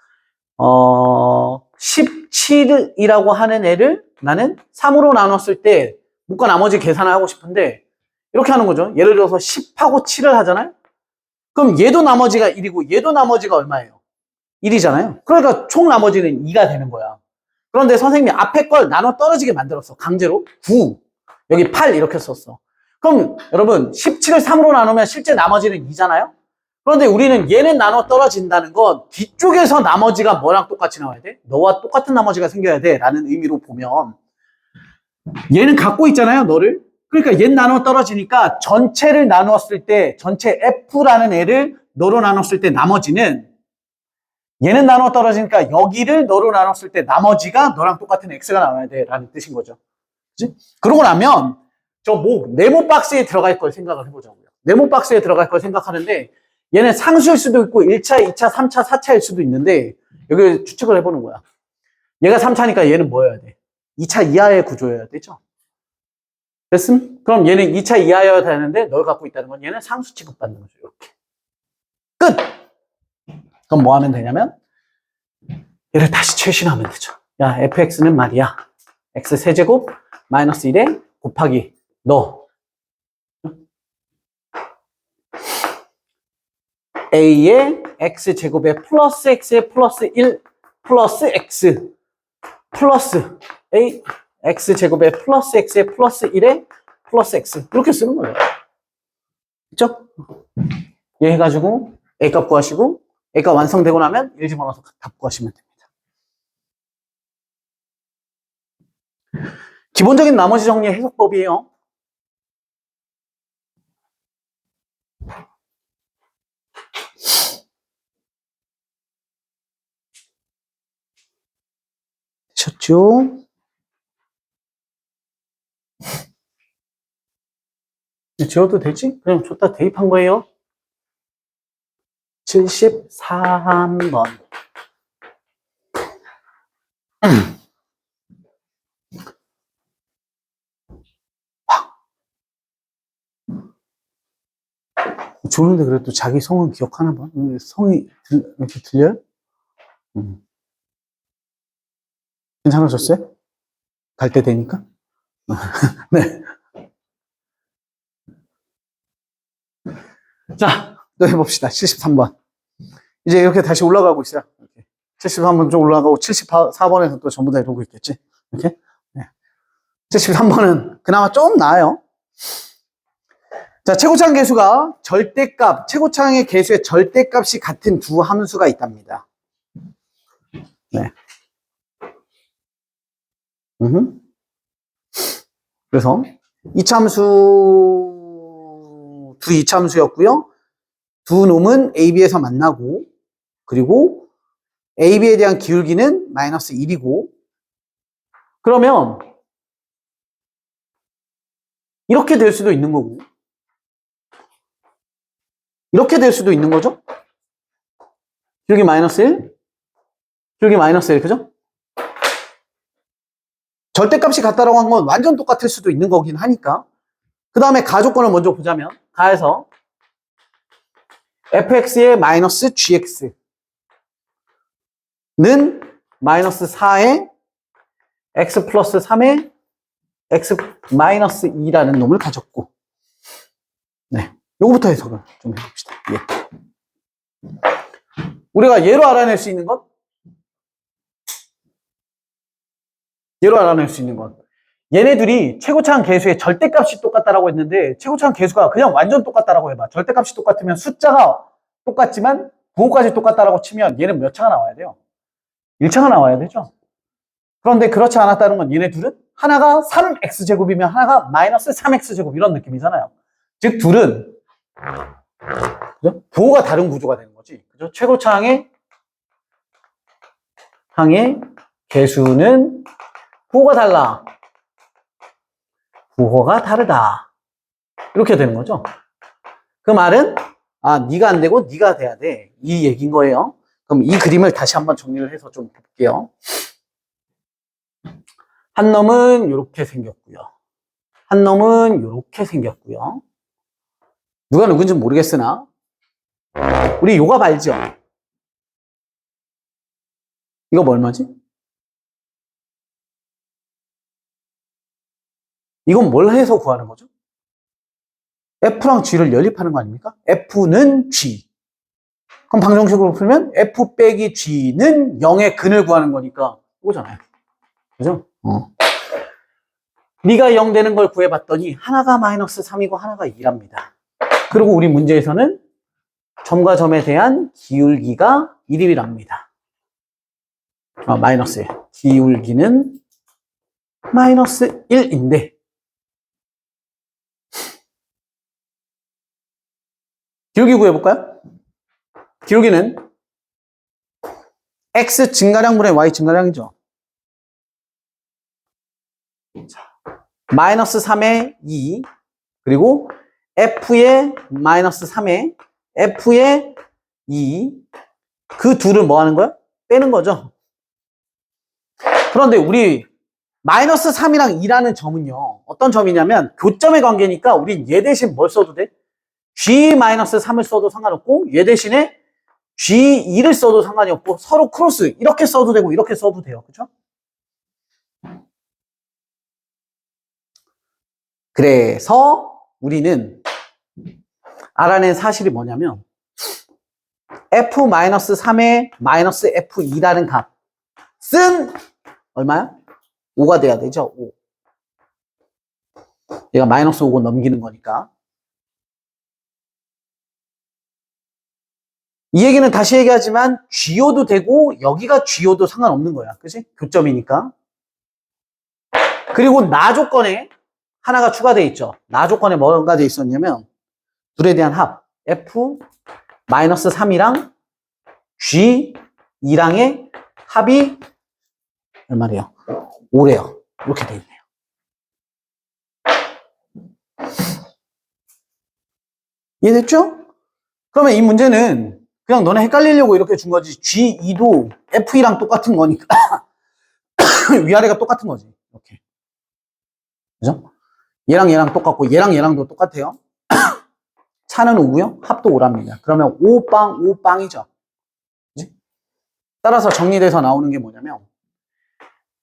17이라고 하는 애를 나는 3으로 나눴을 때 묶어 나머지 계산을 하고 싶은데 이렇게 하는 거죠. 예를 들어서 10하고 7을 하잖아요. 그럼 얘도 나머지가 1이고 얘도 나머지가 얼마예요? 1이잖아요. 그러니까 총 나머지는 2가 되는 거야. 그런데 선생님이 앞에 걸 나눠 떨어지게 만들었어. 강제로. 9, 여기 8 이렇게 썼어. 그럼 여러분 17을 3으로 나누면 실제 나머지는 2잖아요. 그런데 우리는 얘는 나눠 떨어진다는 건 뒤쪽에서 나머지가 뭐랑 똑같이 나와야 돼? 너와 똑같은 나머지가 생겨야 돼 라는 의미로 보면 얘는 갖고 있잖아요. 너를. 그러니까 얘는 나눠 떨어지니까 전체를 나누었을 때 전체 F라는 애를 너로 나눴을 때 나머지는 얘는 나눠 떨어지니까 여기를 너로 나눴을 때 나머지가 너랑 똑같은 X가 나와야 돼 라는 뜻인 거죠. 그치? 그러고 나면 네모 박스에 들어갈 걸 생각을 해보자고요. 네모 박스에 들어갈 걸 생각하는데 얘는 상수일 수도 있고 1차, 2차, 3차, 4차일 수도 있는데 여기 추측을 해보는 거야. 얘가 3차니까 얘는 뭐여야 돼? 2차 이하의 구조여야 되죠? 됐음? 그럼 얘는 2차 이하여야 되는데 널 갖고 있다는 건 얘는 상수 취급받는 거죠. 이렇게. 끝! 그럼 뭐 하면 되냐면 얘를 다시 최신화하면 되죠. 야, fx는 말이야. x 세제곱 마이너스 1에 곱하기 너 a의 x제곱에 플러스 x에 플러스 1 플러스 x 플러스 a x제곱에 플러스 x에 플러스 1에 플러스 x 이렇게 쓰는 거예요. 그렇죠? 얘 해가지고 a값 구하시고 a값 완성되고 나면 1 집어넣어서 답 구하시면 됩니다. 기본적인 나머지 정리 해석법이에요. 되셨죠? 지워도 되지? 그냥 줬다 대입한 거예요. 73번. 좋은데 그래도 자기 성은 기억하나 봐. 성이 이렇게 들려요? 괜찮아졌어요? 갈 때 되니까? 네. 자, 또 해봅시다. 73번. 이제 이렇게 다시 올라가고 있어요. 73번 좀 올라가고 74번에서 또 전부 다 이러고 있겠지. 이렇게. 네. 73번은 그나마 좀 나아요. 자, 최고창 계수가 절대값, 최고창의 계수의 절대값이 같은 두 함수가 있답니다. 네. 그래서 이차함수 두 이차함수였고요. 두 놈은 AB에서 만나고 그리고 AB에 대한 기울기는 마이너스 1이고 그러면 이렇게 될 수도 있는 거고 이렇게 될 수도 있는 거죠. 기울기 마이너스 1 기울기 마이너스 1 그죠? 절대값이 같다라고 한 건 완전 똑같을 수도 있는 거긴 하니까 그 다음에 가조건을 먼저 보자면 가에서 fx의 마이너스 gx는 마이너스 4에 x 플러스 3에 x 마이너스 2라는 놈을 가졌고 네, 요거부터 해석을 좀 해봅시다. 예. 우리가 얘로 알아낼 수 있는 것 얘로 알아낼 수 있는 것 얘네들이 최고차항 계수의 절대값이 똑같다라고 했는데 최고차항 계수가 그냥 완전 똑같다라고 해봐. 절대값이 똑같으면 숫자가 똑같지만 부호까지 똑같다라고 치면 얘는 몇 차가 나와야 돼요? 1차가 나와야 되죠. 그런데 그렇지 않았다는 건 얘네 둘은 하나가 3x제곱이면 하나가 마이너스 3x제곱 이런 느낌이잖아요. 즉 둘은 그죠? 부호가 다른 구조가 되는 거지. 그죠? 최고차항의 계수는 부호가 달라. 부호가 다르다. 이렇게 되는 거죠. 그 말은 네가 안 되고 네가 돼야 돼. 이 얘기인 거예요. 그럼 이 그림을 다시 한번 정리를 해서 좀 볼게요. 한 놈은 이렇게 생겼고요. 한 놈은 이렇게 생겼고요. 누가 누군지 모르겠으나 우리 요가 알죠? 이거 뭐 얼마지? 이건 뭘 해서 구하는 거죠? F랑 G를 연립하는 거 아닙니까? F는 G. 그럼 방정식으로 풀면 F 빼기 G는 0의 근을 구하는 거니까 이거잖아요. 그죠? 네가 0 되는 걸 구해봤더니 하나가 마이너스 3이고 하나가 2랍니다. 그리고 우리 문제에서는 점과 점에 대한 기울기가 1이랍니다. 마이너스 1. 기울기는 마이너스 1인데 기울기 구해볼까요? 기울기는 x 증가량분의 y 증가량이죠. 자, 마이너스 3의 2 그리고 F의 마이너스 3의 F의 2 그 둘을 뭐 하는 거야? 빼는 거죠. 그런데 우리 마이너스 3이랑 2라는 점은요. 어떤 점이냐면 교점의 관계니까 우린 얘 대신 뭘 써도 돼? G-3을 써도 상관없고 얘 대신에 G2를 써도 상관이 없고 서로 크로스 이렇게 써도 되고 이렇게 써도 돼요. 그죠? 그래서 우리는 알아낸 사실이 뭐냐면 F-3의 마이너스 F2라는 값은 얼마야? 5가 돼야 되죠? 5. 얘가 마이너스 5고 넘기는 거니까. 이 얘기는 다시 얘기하지만 GO도 되고 여기가 GO도 상관없는 거야. 그치? 교점이니까. 그리고 나 조건에 하나가 추가되어 있죠. 나 조건에 뭐가 되어 있었냐면 둘에 대한 합 F-3이랑 G2랑의 합이 얼마래요? 5래요. 이렇게 되어 있네요. 이해됐죠? 그러면 이 문제는 그냥 너네 헷갈리려고 이렇게 준 거지. G2도 F2랑 똑같은 거니까 위아래가 똑같은 거지. 이렇게. 그죠? 얘랑 얘랑 똑같고 얘랑 얘랑도 똑같아요. 차는 5고요. 합도 5랍니다. 그러면 5빵 5빵이죠. 그치? 따라서 정리돼서 나오는 게 뭐냐면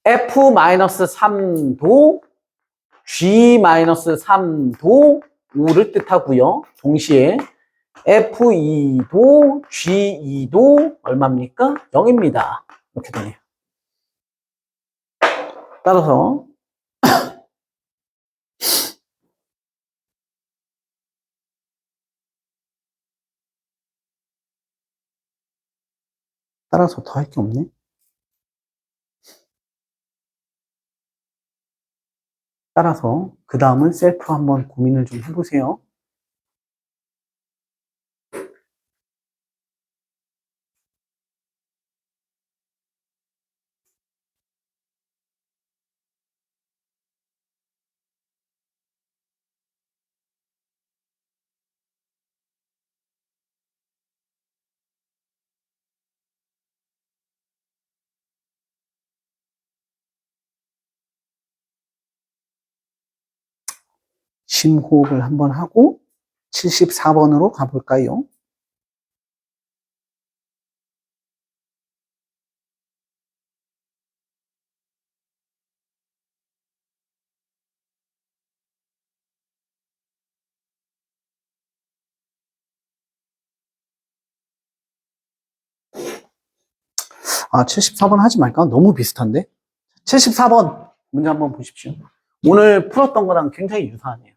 F-3도 G-3도 5를 뜻하고요. 동시에 F2도 G2도 얼마입니까? 0입니다. 이렇게 되네요. 따라서 더 할 게 없네. 따라서 그 다음은 셀프 한번 고민을 좀 해보세요. 심호흡을 한번 하고 74번으로 가볼까요? 아, 74번 하지 말까? 너무 비슷한데? 74번 문제 한번 보십시오. 오늘 풀었던 거랑 굉장히 유사하네요.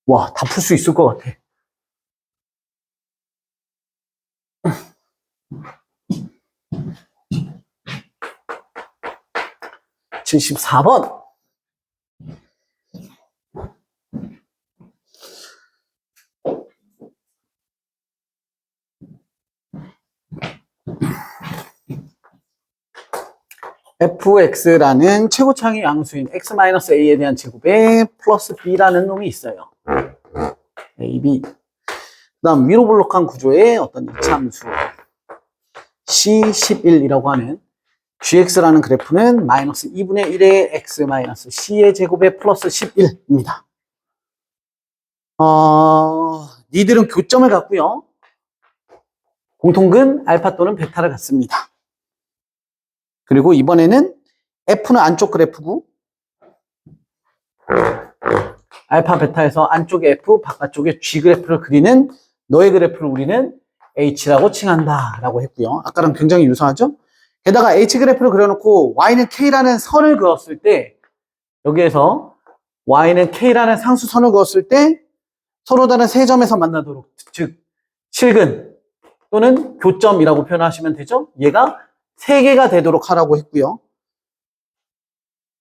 와, 다 풀 수 있을 것 같아. 74번. fx라는 최고차항의 양수인 x-a에 대한 제곱에 플러스 b라는 놈이 있어요. a, b. 그 다음 위로 블록한 구조의 어떤 이차함수 C11이라고 하는 gx라는 그래프는 마이너스 2분의 1의 x 마이너스 c의 제곱에 플러스 11입니다. 니들은 교점을 갖고요. 공통근 알파 또는 베타를 갖습니다. 그리고 이번에는 F는 안쪽 그래프고 알파 베타에서 안쪽에 F, 바깥쪽에 G 그래프를 그리는 너의 그래프를 우리는 H라고 칭한다 라고 했고요. 아까랑 굉장히 유사하죠? 게다가 H 그래프를 그려놓고 Y는 K라는 선을 그었을 때 여기에서 Y는 K라는 상수선을 그었을 때 서로 다른 세 점에서 만나도록 즉 실근 또는 교점이라고 표현하시면 되죠? 얘가 3개가 되도록 하라고 했고요.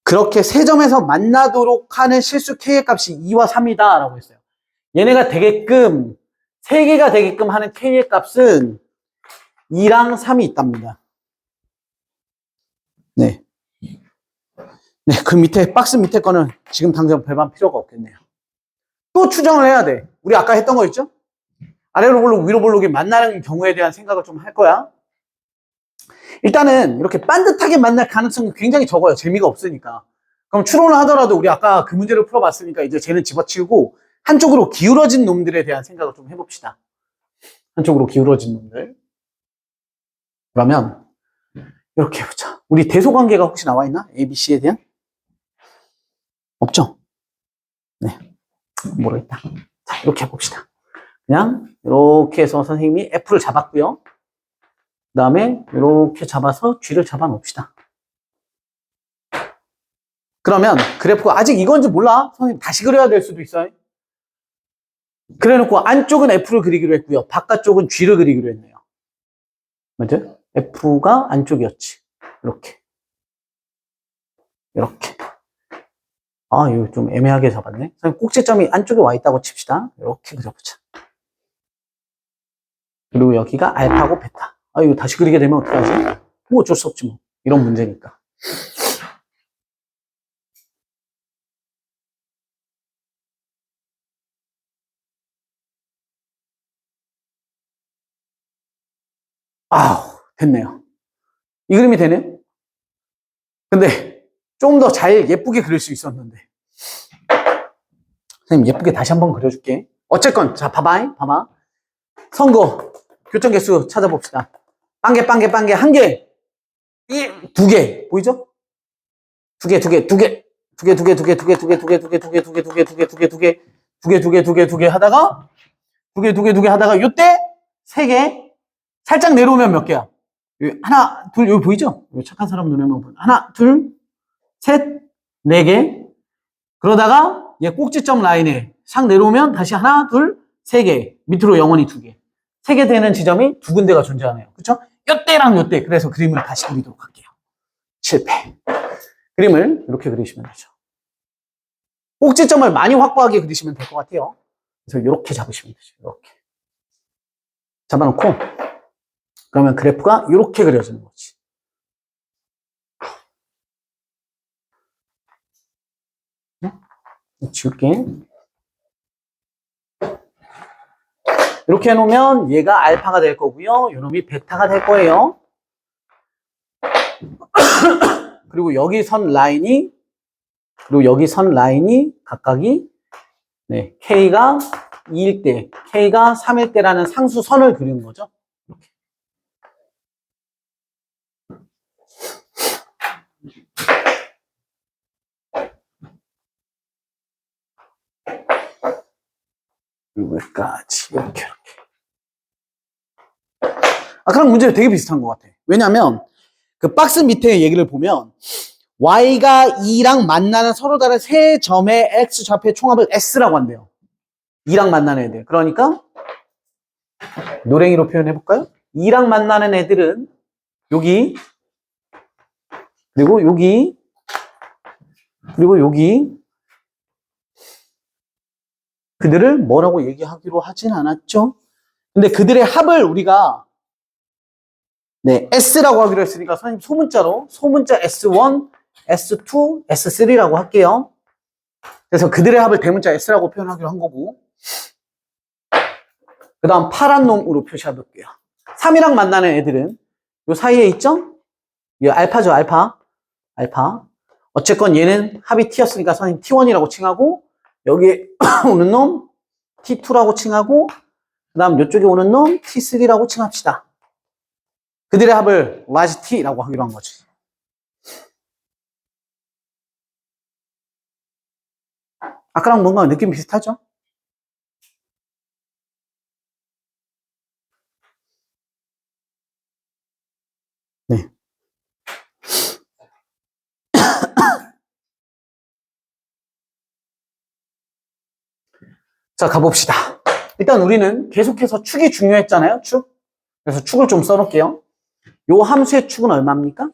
그렇게 세 점에서 만나도록 하는 실수 K의 값이 2와 3이다 라고 했어요. 얘네가 되게끔 3개가 되게끔 하는 K의 값은 2랑 3이 있답니다. 네. 네, 그 밑에, 박스 밑에 거는 지금 당장 별반 필요가 없겠네요. 또 추정을 해야 돼. 우리 아까 했던 거 있죠? 아래로 볼록, 위로 볼록이 만나는 경우에 대한 생각을 좀 할 거야. 일단은 이렇게 반듯하게 만날 가능성이 굉장히 적어요. 재미가 없으니까. 그럼 추론을 하더라도 우리 아까 그 문제를 풀어봤으니까 이제 쟤는 집어치우고 한쪽으로 기울어진 놈들에 대한 생각을 좀 해봅시다. 한쪽으로 기울어진 놈들. 그러면 이렇게 해보자. 우리 대소관계가 혹시 나와 있나? A, B, C에 대한? 없죠? 네. 모르겠다. 자, 이렇게 해봅시다. 그냥 이렇게 해서 선생님이 F를 잡았고요. 그 다음에 이렇게 잡아서 G를 잡아 놓읍시다. 그러면 그래프가 아직 이건지 몰라. 선생님 다시 그려야 될 수도 있어요. 그래 놓고 안쪽은 F를 그리기로 했고요. 바깥쪽은 G를 그리기로 했네요. 맞죠? F가 안쪽이었지. 이렇게. 이렇게. 아, 이거 좀 애매하게 잡았네. 선생님 꼭지점이 안쪽에 와 있다고 칩시다. 이렇게 그려보자. 그리고 여기가 알파고 베타. 아, 이거 다시 그리게 되면 어떡하지? 뭐 어쩔 수 없지 뭐. 이런 문제니까. 아우, 됐네요. 이 그림이 되네요. 근데 좀 더 잘 예쁘게 그릴 수 있었는데. 선생님 예쁘게 다시 한번 그려줄게. 어쨌건 자 봐봐. 선거 교정 개수 찾아봅시다. 빵개 한 개, 두 개 보이죠? 두 개 하다가 요때 세 개 살짝 내려오면 몇 개야? 하나 둘 여기 보이죠? 여기 착한 사람 눈에만 보여. 하나 둘 셋 네 개. 그러다가 얘 꼭지점 라인에 싹 내려오면 다시 하나 둘 세 개 밑으로 영원히 두 개. 세 개 되는 지점이 두 군데가 존재하네요. 그렇죠? 요때랑 요때. 그래서 그림을 다시 그리도록 할게요. 실패. 그림을 이렇게 그리시면 되죠. 꼭지점을 많이 확보하게 그리시면 될 것 같아요. 그래서 이렇게 잡으시면 되죠. 이렇게 잡아놓고 그러면 그래프가 이렇게 그려지는 거지. 지울게. 이렇게 해놓으면 얘가 알파가 될 거고요. 요놈이 베타가 될 거예요. 그리고 여기 선 라인이 각각이 네, K가 2일 때, K가 3일 때라는 상수선을 그리는 거죠. 이렇게. 여기까지 이렇게. 아까랑 문제가 되게 비슷한 것 같아. 왜냐하면 그 박스 밑에 얘기를 보면 Y가 2랑 만나는 서로 다른 세 점의 X 좌표의 총합을 S라고 한대요. 2랑 만나는 애들. 그러니까 노랭이로 표현해 볼까요? 2랑 만나는 애들은 여기 그리고 여기 그리고 여기 그들을 뭐라고 얘기하기로 하진 않았죠? 근데 그들의 합을 우리가 네, S라고 하기로 했으니까 선생님 소문자로 소문자 S1, S2, S3라고 할게요. 그래서 그들의 합을 대문자 S라고 표현하기로 한 거고 그 다음 파란 놈으로 표시해 볼게요. 3이랑 만나는 애들은 요 사이에 있죠? 이 알파죠, 알파. 어쨌건 얘는 합이 T였으니까 선생님 T1이라고 칭하고 여기에 오는 놈 T2라고 칭하고 그 다음 이쪽에 오는 놈 T3라고 칭합시다. 그들의 합을 large T라고 하기로 한 거지. 아까랑 뭔가 느낌 비슷하죠? 네. 자, 가봅시다. 일단 우리는 계속해서 축이 중요했잖아요, 축. 그래서 축을 좀 써놓을게요. 요 함수의 축은 얼마입니까?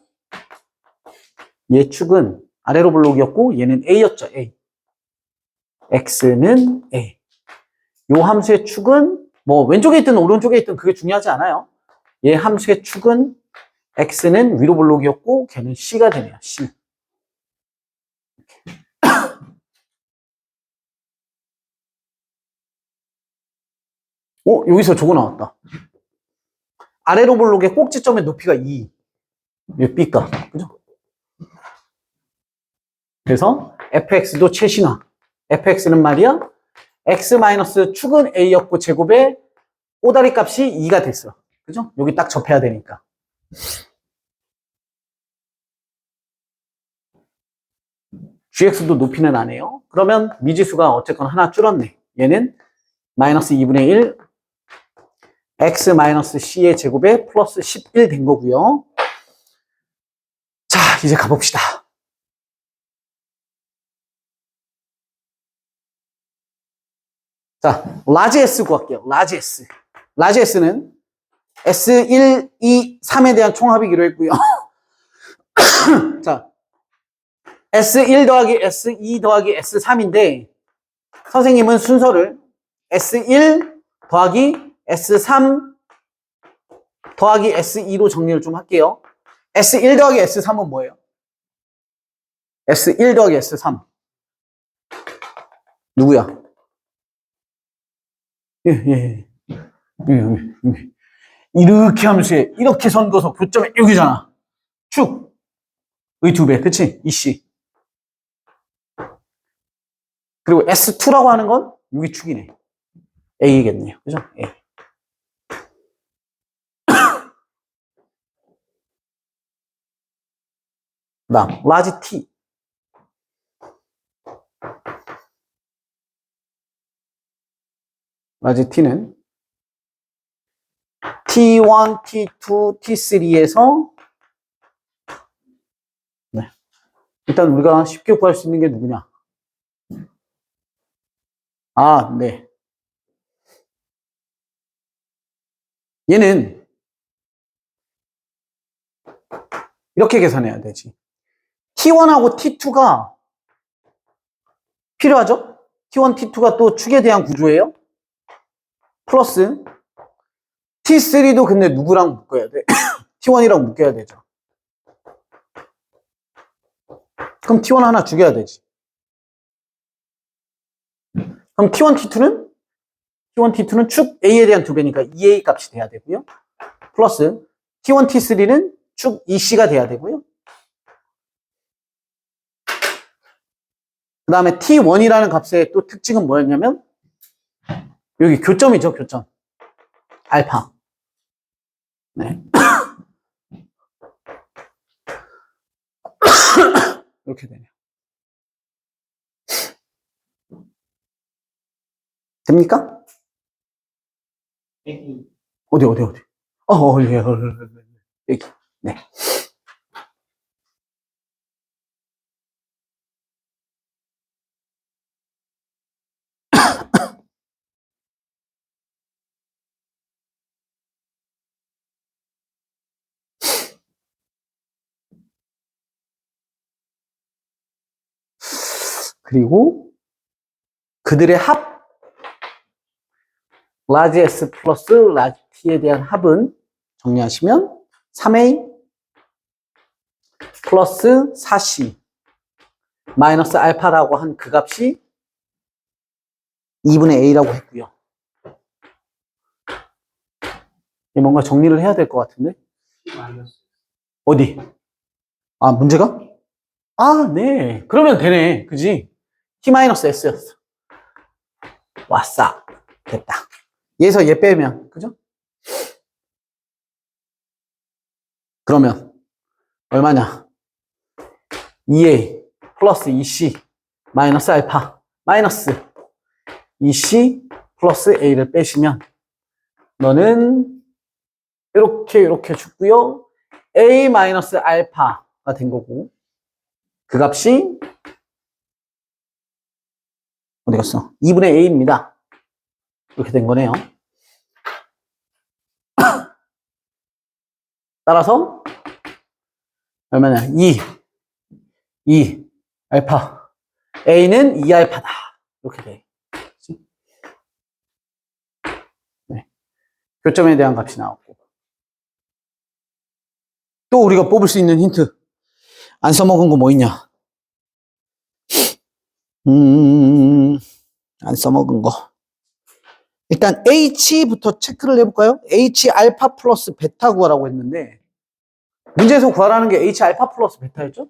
얘 축은 아래로 블록이었고 얘는 A였죠, A. X는 A. 요 함수의 축은 뭐 왼쪽에 있든 오른쪽에 있든 그게 중요하지 않아요. 얘 함수의 축은 x는 위로 볼록이었고 걔는 c가 되네요. c. 여기서 저거 나왔다. 아래로 볼록의 꼭지점의 높이가 2. 얘 b가. 그죠? 그래서 fx도 최신화. fx는 말이야 x 마이너스 축은 a였고 제곱에 꼬다리 값이 2가 됐어. 그죠? 여기 딱 접해야 되니까. gx도 높이는 안 해요. 그러면 미지수가 어쨌건 하나 줄었네. 얘는 마이너스 2분의 1 x 마이너스 c의 제곱에 플러스 11 된 거고요. 자, 이제 가봅시다. 자, 라지 S 구할게요. 라지 S. 라지 S는 S1, 2, 3에 대한 총합이기로 했고요. 자, S1 더하기 S2 더하기 S3인데 선생님은 순서를 S1 더하기 S3 더하기 S2로 정리를 좀 할게요. S1 더하기 S3은 뭐예요? S1 더하기 S3 누구야? 예. 이렇게 함수에 이렇게 선 그어서 교점에 여기잖아. 축의 2배, 그치? 이씨. 그리고 S2라고 하는 건 여기 축이네. A겠네요. 그죠? A. 그 다음, 라지 T. 라지 T는 T1, T2, T3에서 네. 일단 우리가 쉽게 구할 수 있는 게 누구냐? 아, 네. 얘는 이렇게 계산해야 되지. T1하고 T2가 필요하죠? T1, T2가 또 축에 대한 구조예요. 플러스 T3도 근데 누구랑 묶어야 돼? T1이랑 묶여야 되죠. 그럼 T1 하나 죽여야 되지. 그럼 T1, T2는 축 A에 대한 2배니까 2A 값이 돼야 되고요. 플러스 T1, T3는 축 EC가 돼야 되고요. 그 다음에 T1이라는 값의 또 특징은 뭐였냐면 여기 교점이죠, 교점. 알파. 네. 이렇게 되네요. 됩니까? 어디? 예, 여기. 네. 그리고 그들의 합 라지 S 플러스 라지 T에 대한 합은 정리하시면 3A 플러스 4C 마이너스 알파라고 한 그 값이 2분의 A라고 했고요. 뭔가 정리를 해야 될 것 같은데? 어디? 아, 문제가? 아, 네. 그러면 되네. 그지? T-S였어. 왔어. 됐다. 얘에서 얘 빼면, 그죠? 그러면, 얼마냐? 2A 플러스 2C 마이너스 알파 마이너스 2C 플러스 A를 빼시면, 너는 이렇게 죽고요. A 마이너스 알파가 된 거고, 그 값이 어디 갔어? 2분의 A입니다. 이렇게 된 거네요. 따라서 얼마냐? 2 알파 A는 2알파다. 이렇게 돼. 네. 교점에 대한 값이 나왔고. 또 우리가 뽑을 수 있는 힌트. 안 써먹은 거 뭐 있냐? 안 써먹은 거. 일단 H부터 체크를 해볼까요? H 알파 플러스 베타 구하라고 했는데 문제에서 구하라는 게 H 알파 플러스 베타였죠?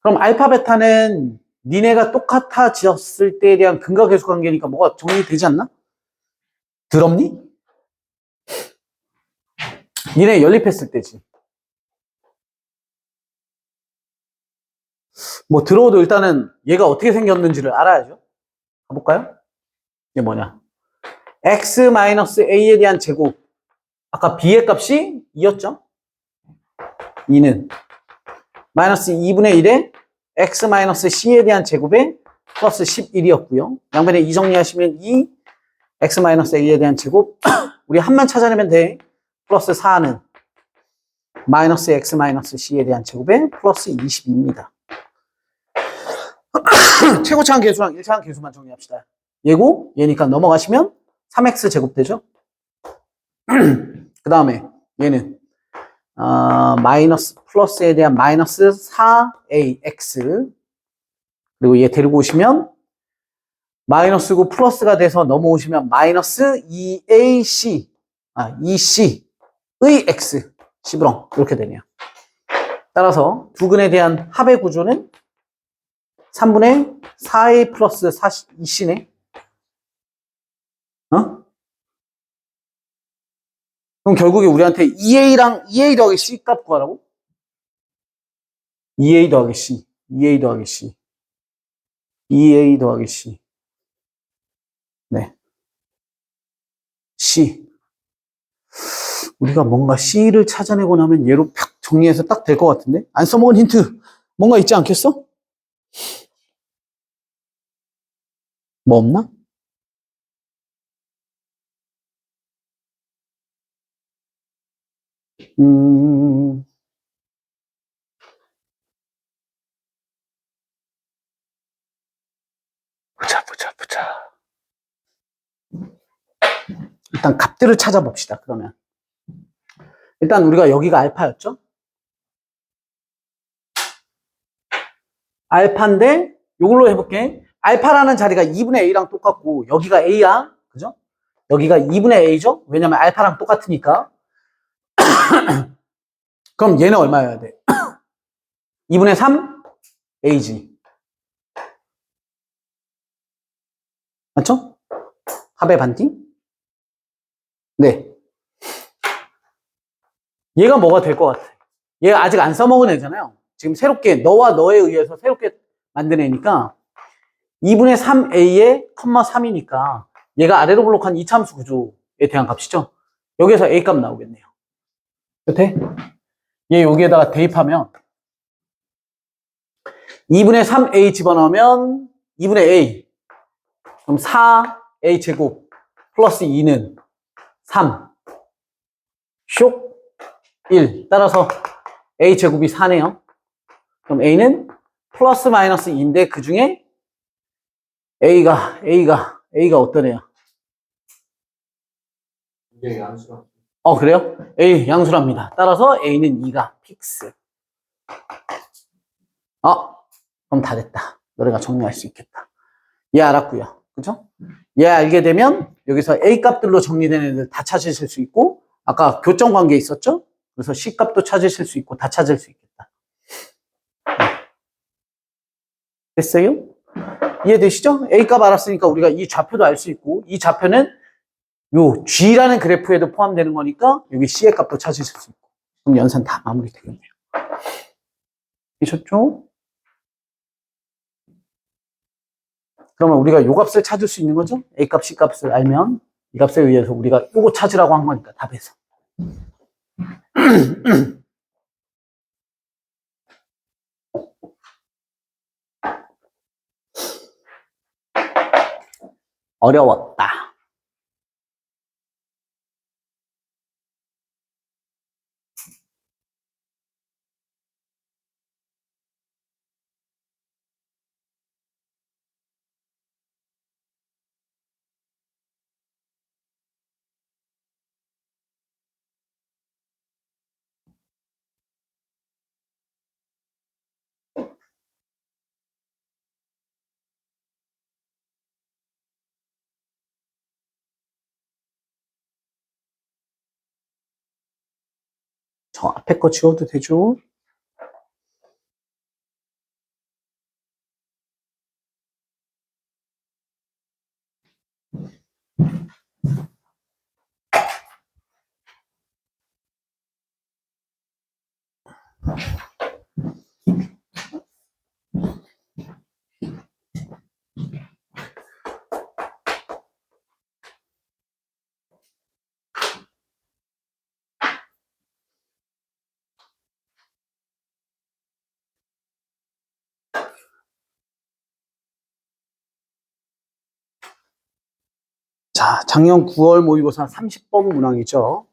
그럼 알파 베타는 니네가 똑같아졌을 때에 대한 근과 계수 관계니까 뭐가 정리되지 않나? 들었니? 니네 연립했을 때지. 뭐 들어도 일단은 얘가 어떻게 생겼는지를 알아야죠. 가볼까요? 이게 뭐냐? x-a에 대한 제곱. 아까 b의 값이 2였죠? 2는 마이너스 2분의 1에 x-c에 대한 제곱에 플러스 11이었고요. 양변에 2 정리하시면 2, x-a에 대한 제곱. 우리 한만 찾아내면 돼. 플러스 4는 마이너스 x-c에 대한 제곱에 플러스 22입니다. 최고차항 계수랑 1차항 계수만 정리합시다. 얘고 얘니까 넘어가시면 3x 제곱 되죠. 그 다음에 얘는 마이너스 플러스에 대한 마이너스 4ax 그리고 얘 데리고 오시면 마이너스고 플러스가 돼서 넘어오시면 마이너스 2ac 2c의 x 10으로 이렇게 되네요. 따라서 두 근에 대한 합의 구조는 3분의 4a 플러스 2c네. 어? 그럼 결국에 우리한테 2a 더하기 c 값 구하라고? 2a 더하기 c, 2a 더하기 c, 2a 더하기 c. 네. c. 우리가 뭔가 c를 찾아내고 나면 얘로 팍 정리해서 딱 될 것 같은데? 안 써먹은 힌트 뭔가 있지 않겠어? 뭐 없나? 음, 보자. 일단 값들을 찾아봅시다, 그러면. 일단 우리가 여기가 알파였죠? 알파인데, 이걸로 해볼게. 알파라는 자리가 2분의 a랑 똑같고, 여기가 a야. 그죠? 여기가 2분의 a죠? 왜냐면 알파랑 똑같으니까. 그럼 얘는 얼마여야 돼? 2분의 3 a지. 맞죠? 합의 반띵? 네. 얘가 뭐가 될 것 같아? 얘가 아직 안 써먹은 애잖아요. 지금 새롭게 너와 너에 의해서 새롭게 만든 애니까 2분의 3a에 컴마 3이니까 얘가 아래로 블록한 이차함수 구조에 대한 값이죠. 여기에서 a 값 나오겠네요. 끝에 얘 여기에다가 대입하면 2분의 3a 집어넣으면 2분의 a 그럼 4a 제곱 플러스 2는 3 쇽 1 따라서 a 제곱이 4네요. 그럼 a는 플러스 마이너스 2인데 그 중에 A가 어떤 애야? 이게 양수가. 그래요? A 양수랍니다. 따라서 A는 2가 픽스. 그럼 다 됐다. 너네가 정리할 수 있겠다. 얘 알았고요. 그죠? 얘 알게 되면 여기서 A 값들로 정리된 애들 다 찾으실 수 있고 아까 교점 관계 있었죠? 그래서 C 값도 찾으실 수 있고 다 찾을 수 있겠다. 됐어요? 이해되시죠? A 값 알았으니까 우리가 이 좌표도 알 수 있고 이 좌표는 요 G라는 그래프에도 포함되는 거니까 여기 C의 값도 찾으실 수 있고 그럼 연산 다 마무리 되겠네요. 되셨죠? 그러면 우리가 요 값을 찾을 수 있는 거죠? A 값, C 값을 알면 이 값에 의해서 우리가 요거 찾으라고 한 거니까 답에서. 어려웠다. 저 앞에 거 지워도 되죠? 자, 작년 9월 모의고사 30번 문항이죠.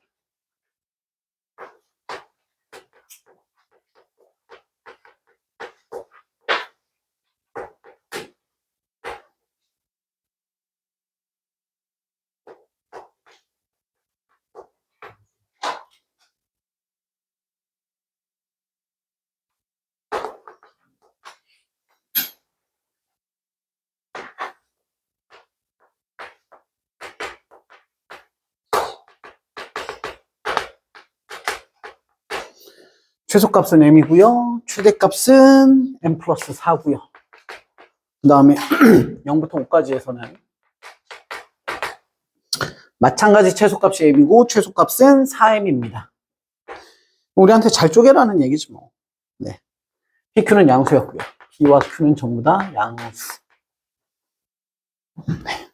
최소값은 m이고요. 최대값은 m 플러스 4고요. 그 다음에 0부터 5까지에서는 마찬가지 최소값이 m이고 최소값은 4m입니다. 우리한테 잘 쪼개라는 얘기지 뭐. 네. PQ는 양수였고요. P와 Q는 전부 다 양수. 네.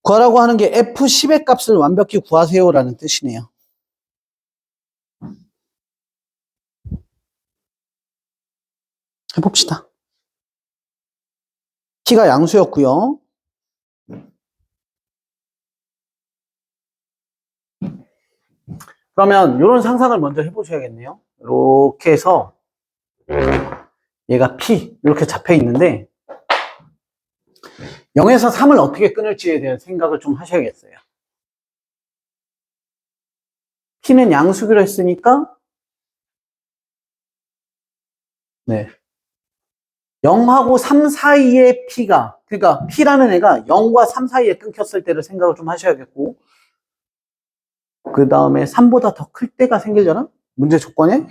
구하라고 하는 게 F10의 값을 완벽히 구하세요라는 뜻이네요. 해봅시다. P가 양수였고요. 그러면 이런 상상을 먼저 해보셔야겠네요. 이렇게 해서 얘가 P 이렇게 잡혀 있는데 0에서 3을 어떻게 끊을지에 대한 생각을 좀 하셔야겠어요. P는 양수기로 했으니까 네. 0하고 3 사이에 P가, 그러니까 P라는 애가 0과 3 사이에 끊겼을 때를 생각을 좀 하셔야겠고, 그 다음에 3보다 더 클 때가 생기려나? 문제 조건에?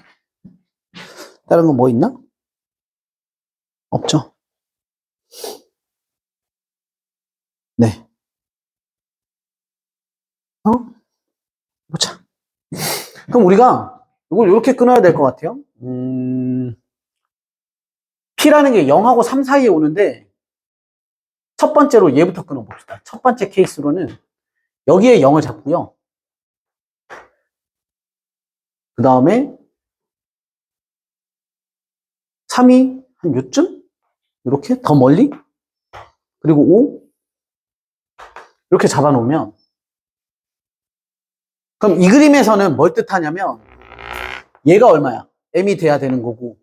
다른 거 뭐 있나? 없죠? 네. 보자. 그럼 우리가 이걸 이렇게 끊어야 될 것 같아요. P라는 게 0하고 3 사이에 오는데, 첫 번째로 얘부터 끊어봅시다. 첫 번째 케이스로는 여기에 0을 잡고요. 그 다음에 3이 한 요쯤? 이렇게 더 멀리? 그리고 5? 이렇게 잡아놓으면 그럼 이 그림에서는 뭘 뜻하냐면 얘가 얼마야? m이 돼야 되는 거고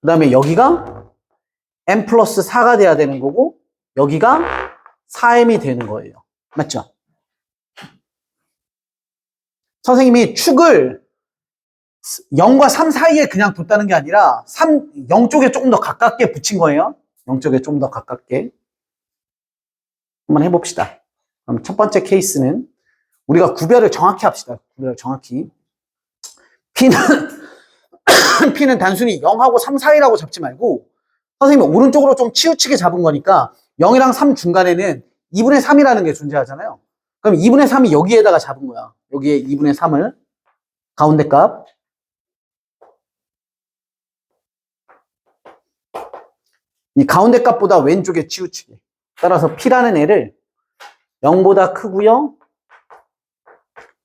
그 다음에 여기가 m 플러스 4가 돼야 되는 거고 여기가 4m이 되는 거예요. 맞죠? 선생님이 축을 0과 3 사이에 그냥 뒀다는 게 아니라 0 쪽에 조금 더 가깝게 붙인 거예요. 0 쪽에 좀 더 가깝게. 한번 해봅시다. 그럼 첫 번째 케이스는 우리가 구별을 정확히 합시다. 구별을 정확히. P는 단순히 0하고 3 사이라고 잡지 말고 선생님이 오른쪽으로 좀 치우치게 잡은 거니까 0이랑 3 중간에는 2분의 3이라는 게 존재하잖아요. 그럼 2분의 3이 여기에다가 잡은 거야. 여기에 2분의 3을 가운데 값. 이 가운데 값보다 왼쪽에 치우치게. 따라서 P라는 애를 0보다 크고요.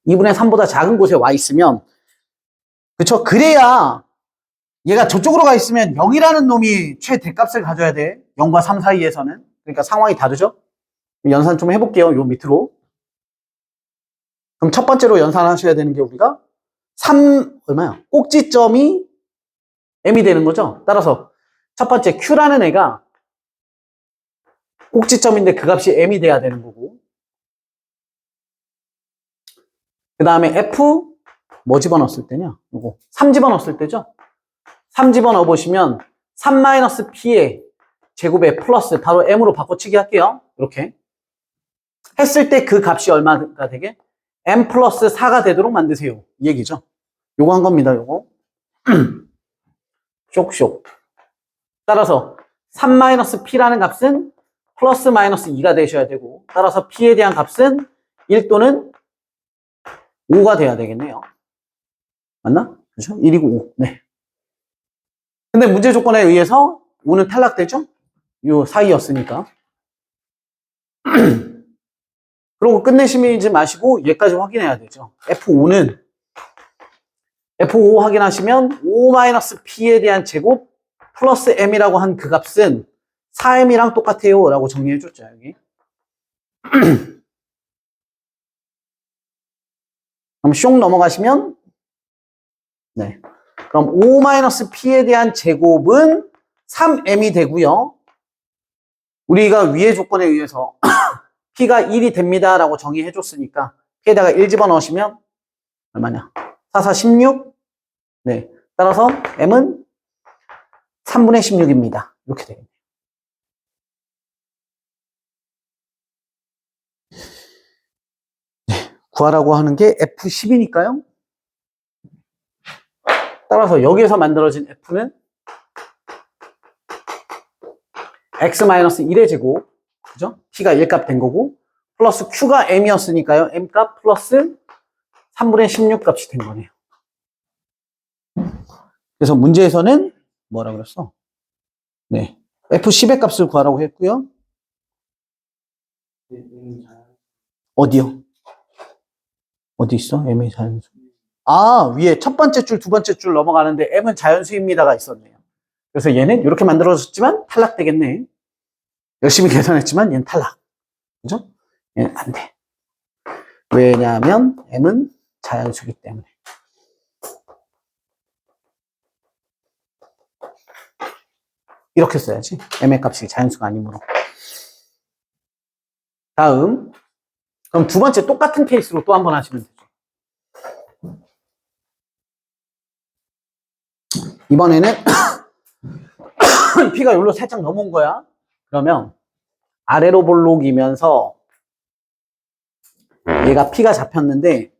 2분의 3보다 작은 곳에 와 있으면 그쵸? 그래야 얘가 저쪽으로 가 있으면 0이라는 놈이 최대값을 가져야 돼. 0과 3 사이에서는. 그러니까 상황이 다르죠? 연산 좀 해볼게요. 요 밑으로. 그럼 첫 번째로 연산하셔야 되는 게 우리가 3 얼마야? 꼭지점이 m이 되는 거죠? 따라서 첫 번째 q라는 애가 꼭지점인데 그 값이 m이 돼야 되는 거고 그 다음에 f 뭐 집어넣었을 때냐? 요거 3 집어넣었을 때죠? 3 집어넣어 보시면 3-p의 제곱에 플러스 바로 m으로 바꿔치기 할게요. 이렇게 했을 때 그 값이 얼마가 되게? m 플러스 4가 되도록 만드세요. 이 얘기죠. 요거 한 겁니다. 요거 쇽쇽. 따라서 3-p라는 값은 플러스 마이너스 2가 되셔야 되고, 따라서 p에 대한 값은 1 또는 5가 돼야 되겠네요. 맞나? 그렇죠? 1이고 5. 네. 근데 문제 조건에 의해서 5는 탈락되죠? 요 사이였으니까. 그러고 끝내시지 마시고 얘까지 확인해야 되죠. F5 확인하시면 5-P에 대한 제곱 플러스 M이라고 한 그 값은 4M이랑 똑같아요 라고 정리해줬죠. 여기. 그럼 쇽 넘어가시면 네. 그럼 5-P에 대한 제곱은 3M이 되고요. 우리가 위의 조건에 의해서 P가 1이 됩니다 라고 정의해줬으니까 P에다가 1 집어넣으시면 얼마냐? 4, 4, 16. 네. 따라서 M은 3분의 16입니다. 이렇게 되겠네요. 네. 구하라고 하는 게 F10이니까요. 따라서 여기에서 만들어진 F는 X-1의 제곱, 그죠? P가 1값 된 거고, 플러스 Q가 M이었으니까요. M값 플러스 3분의 16 값이 된 거네요. 그래서 문제에서는 뭐라 그랬어? 네. F10의 값을 구하라고 했고요. 어디요? 어디 있어? M의 자연수. 아, 위에 첫 번째 줄, 두 번째 줄 넘어가는데 M은 자연수입니다가 있었네요. 그래서 얘는 이렇게 만들어졌지만 탈락되겠네. 열심히 계산했지만 얘는 탈락. 그죠? 얘는 안 돼. 왜냐하면 M은 자연수기 때문에. 이렇게 써야지. M의 값이 자연수가 아니므로. 다음. 그럼 두 번째 똑같은 케이스로 또 한 번 하시면 되죠. 이번에는 P가 여기로 살짝 넘어온 거야. 그러면 아래로 볼록이면서 얘가 P가 잡혔는데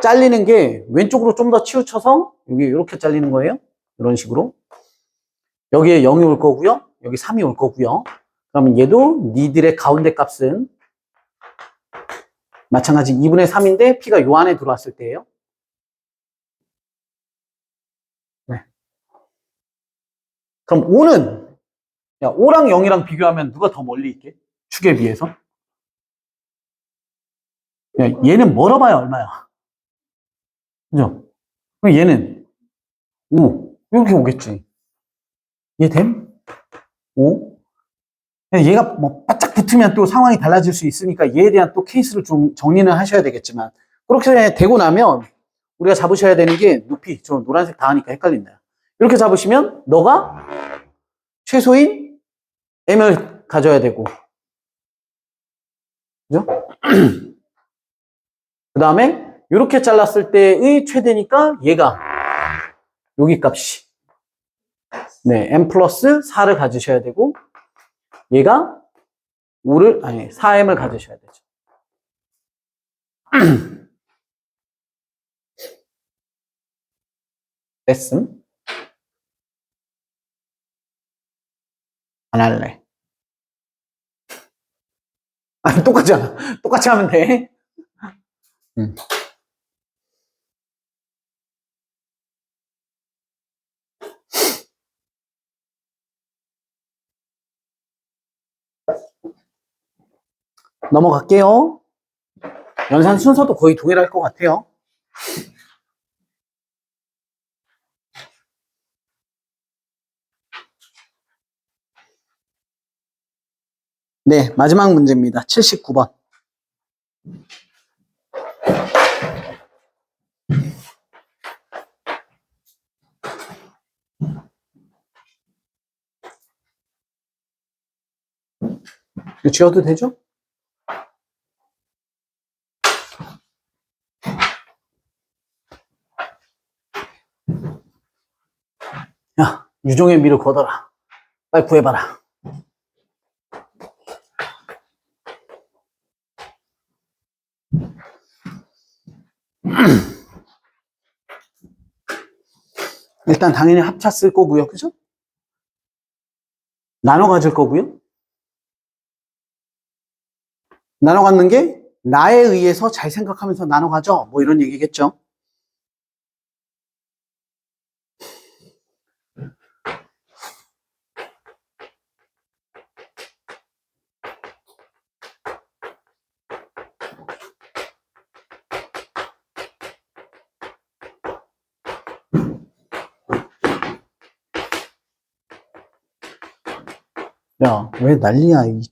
잘리는 게 왼쪽으로 좀 더 치우쳐서 여기 이렇게 잘리는 거예요. 이런 식으로. 여기에 0이 올 거고요. 여기 3이 올 거고요. 그러면 얘도 니들의 가운데 값은 마찬가지 2분의 3인데 P가 요 안에 들어왔을 때예요. 네. 그럼 5는 야, 5랑 0이랑 비교하면 누가 더 멀리 있게? 축에 비해서? 야, 얘는 멀어봐야 얼마야? 그죠? 그럼 얘는 5. 이렇게 오겠지. 얘 됨? 5? 얘가 뭐 바짝 붙으면 또 상황이 달라질 수 있으니까 얘에 대한 또 케이스를 좀 정리는 하셔야 되겠지만 그렇게 되고 나면 우리가 잡으셔야 되는 게 높이, 저 노란색 다 하니까 헷갈린다. 이렇게 잡으시면 너가 최소인 M을 가져야 되고 그죠? 그 다음에 이렇게 잘랐을 때의 최대니까 얘가 여기 값이 네, M 플러스 4를 가지셔야 되고 얘가 4M을 가지셔야 되죠. 됐음? 안 할래. 아니, 똑같이 하면 돼. 넘어갈게요. 연산 순서도 거의 동일할 것 같아요. 네, 마지막 문제입니다. 79번. 이거 지워도 되죠? 야, 유종의 미를 거둬라. 빨리 구해봐라. 일단 당연히 합차 쓸 거고요. 그죠? 나눠 가질 거고요. 나눠 갖는 게 나에 의해서 잘 생각하면서 나눠 가죠. 뭐 이런 얘기겠죠. 야, 왜 난리야, 이.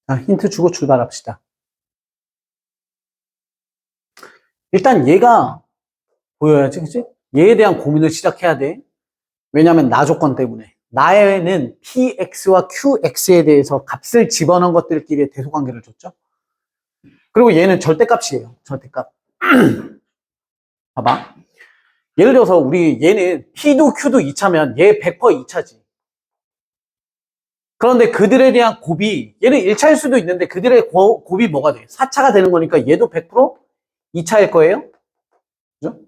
자, 힌트 주고 출발합시다. 일단 얘가 보여야지, 그치? 얘에 대한 고민을 시작해야 돼. 왜냐면 나 조건 때문에. 나에는 px와 qx에 대해서 값을 집어넣은 것들끼리의 대소관계를 줬죠. 그리고 얘는 절대값이에요. 절대값. 봐봐. 예를 들어서 우리 얘는 p도 q도 2차면 얘 100% 2차지. 그런데 그들에 대한 곱이 얘는 1차일 수도 있는데 그들의 곱이 뭐가 돼? 4차가 되는 거니까 얘도 100% 2차일 거예요. 그죠?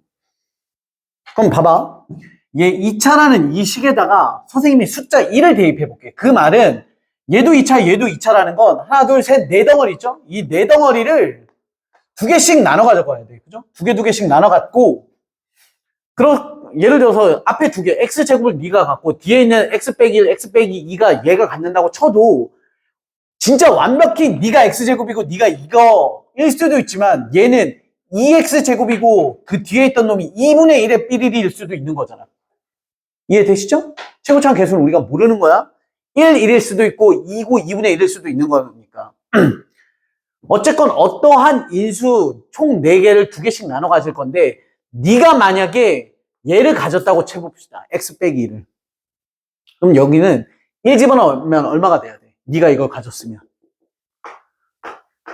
그럼 봐봐. 얘 2차라는 이 식에다가 선생님이 숫자 1을 대입해 볼게. 그 말은 얘도 2차, 얘도 2차라는 건 하나, 둘, 셋, 네 덩어리 있죠? 이 네 덩어리를 두 개씩 나눠 가져가야 돼. 그죠? 두 개씩 나눠 갖고 예를 들어서 앞에 두 개, x제곱을 네가 갖고 뒤에 있는 x 빼기 1, x 빼기 2가 얘가 갖는다고 쳐도 진짜 완벽히 네가 x제곱이고 네가 이거일 수도 있지만 얘는 2x제곱이고 그 뒤에 있던 놈이 2분의 1의 삐리리일 수도 있는 거잖아. 이해되시죠? 최고차원 계수는 우리가 모르는 거야. 1, 1일 수도 있고 2고 2분의 1일 수도 있는 거니까. 어쨌건 어떠한 인수 총 4개를 2개씩 나눠 가질 건데 네가 만약에 얘를 가졌다고 쳐봅시다. x 빼기 1을. 그럼 여기는 1 집어넣으면 얼마가 돼야 돼? 네가 이걸 가졌으면.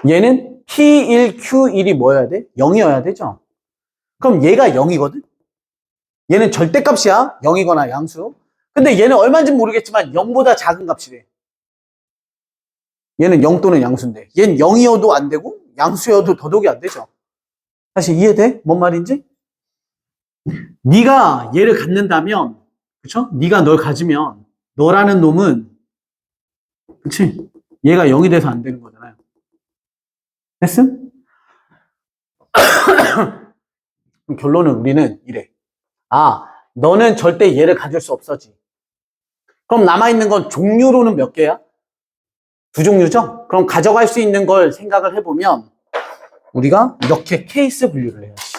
얘는 P1, Q1이 뭐여야 돼? 0이어야 되죠? 그럼 얘가 0이거든? 얘는 절대값이야. 0이거나 양수. 근데 얘는 얼마인지 모르겠지만 0보다 작은 값이래. 얘는 0 또는 양수인데 얘는 0이어도 안 되고 양수여도 더더욱이 안 되죠. 다시 이해돼? 뭔 말인지? 네가 얘를 갖는다면 그쵸? 네가 널 가지면 너라는 놈은 그치? 얘가 0이 돼서 안 되는 거잖아요. 됐음? 그럼 결론은 우리는 이래. 아, 너는 절대 얘를 가질 수 없어지. 그럼 남아있는 건 종류로는 몇 개야? 2종류죠? 그럼 가져갈 수 있는 걸 생각을 해보면 우리가 이렇게 케이스 분류를 해야지.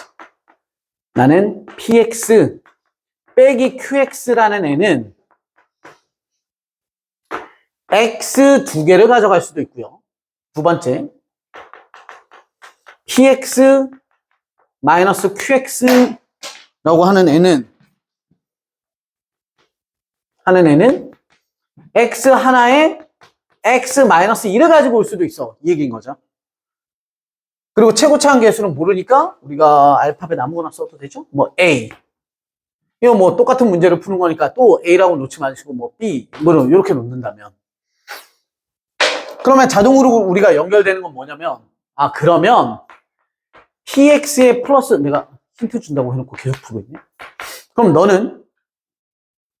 나는 px 빼기 qx라는 애는 x 2개를 가져갈 수도 있고요. 두 번째 px 마이너스 qx라고 하는 애는 x 하나에 x-1을 가지고 올 수도 있어. 이 얘기인 거죠. 그리고 최고차항 계수는 모르니까 우리가 알파벳 아무거나 써도 되죠? 뭐 A. 이거 뭐 똑같은 문제를 푸는 거니까 또 A라고 놓지 마시고 뭐 B, 뭐 이렇게 놓는다면. 그러면 자동으로 우리가 연결되는 건 뭐냐면, 그러면 PX의 플러스, 내가 힌트 준다고 해놓고 계속 풀고 있네. 그럼 너는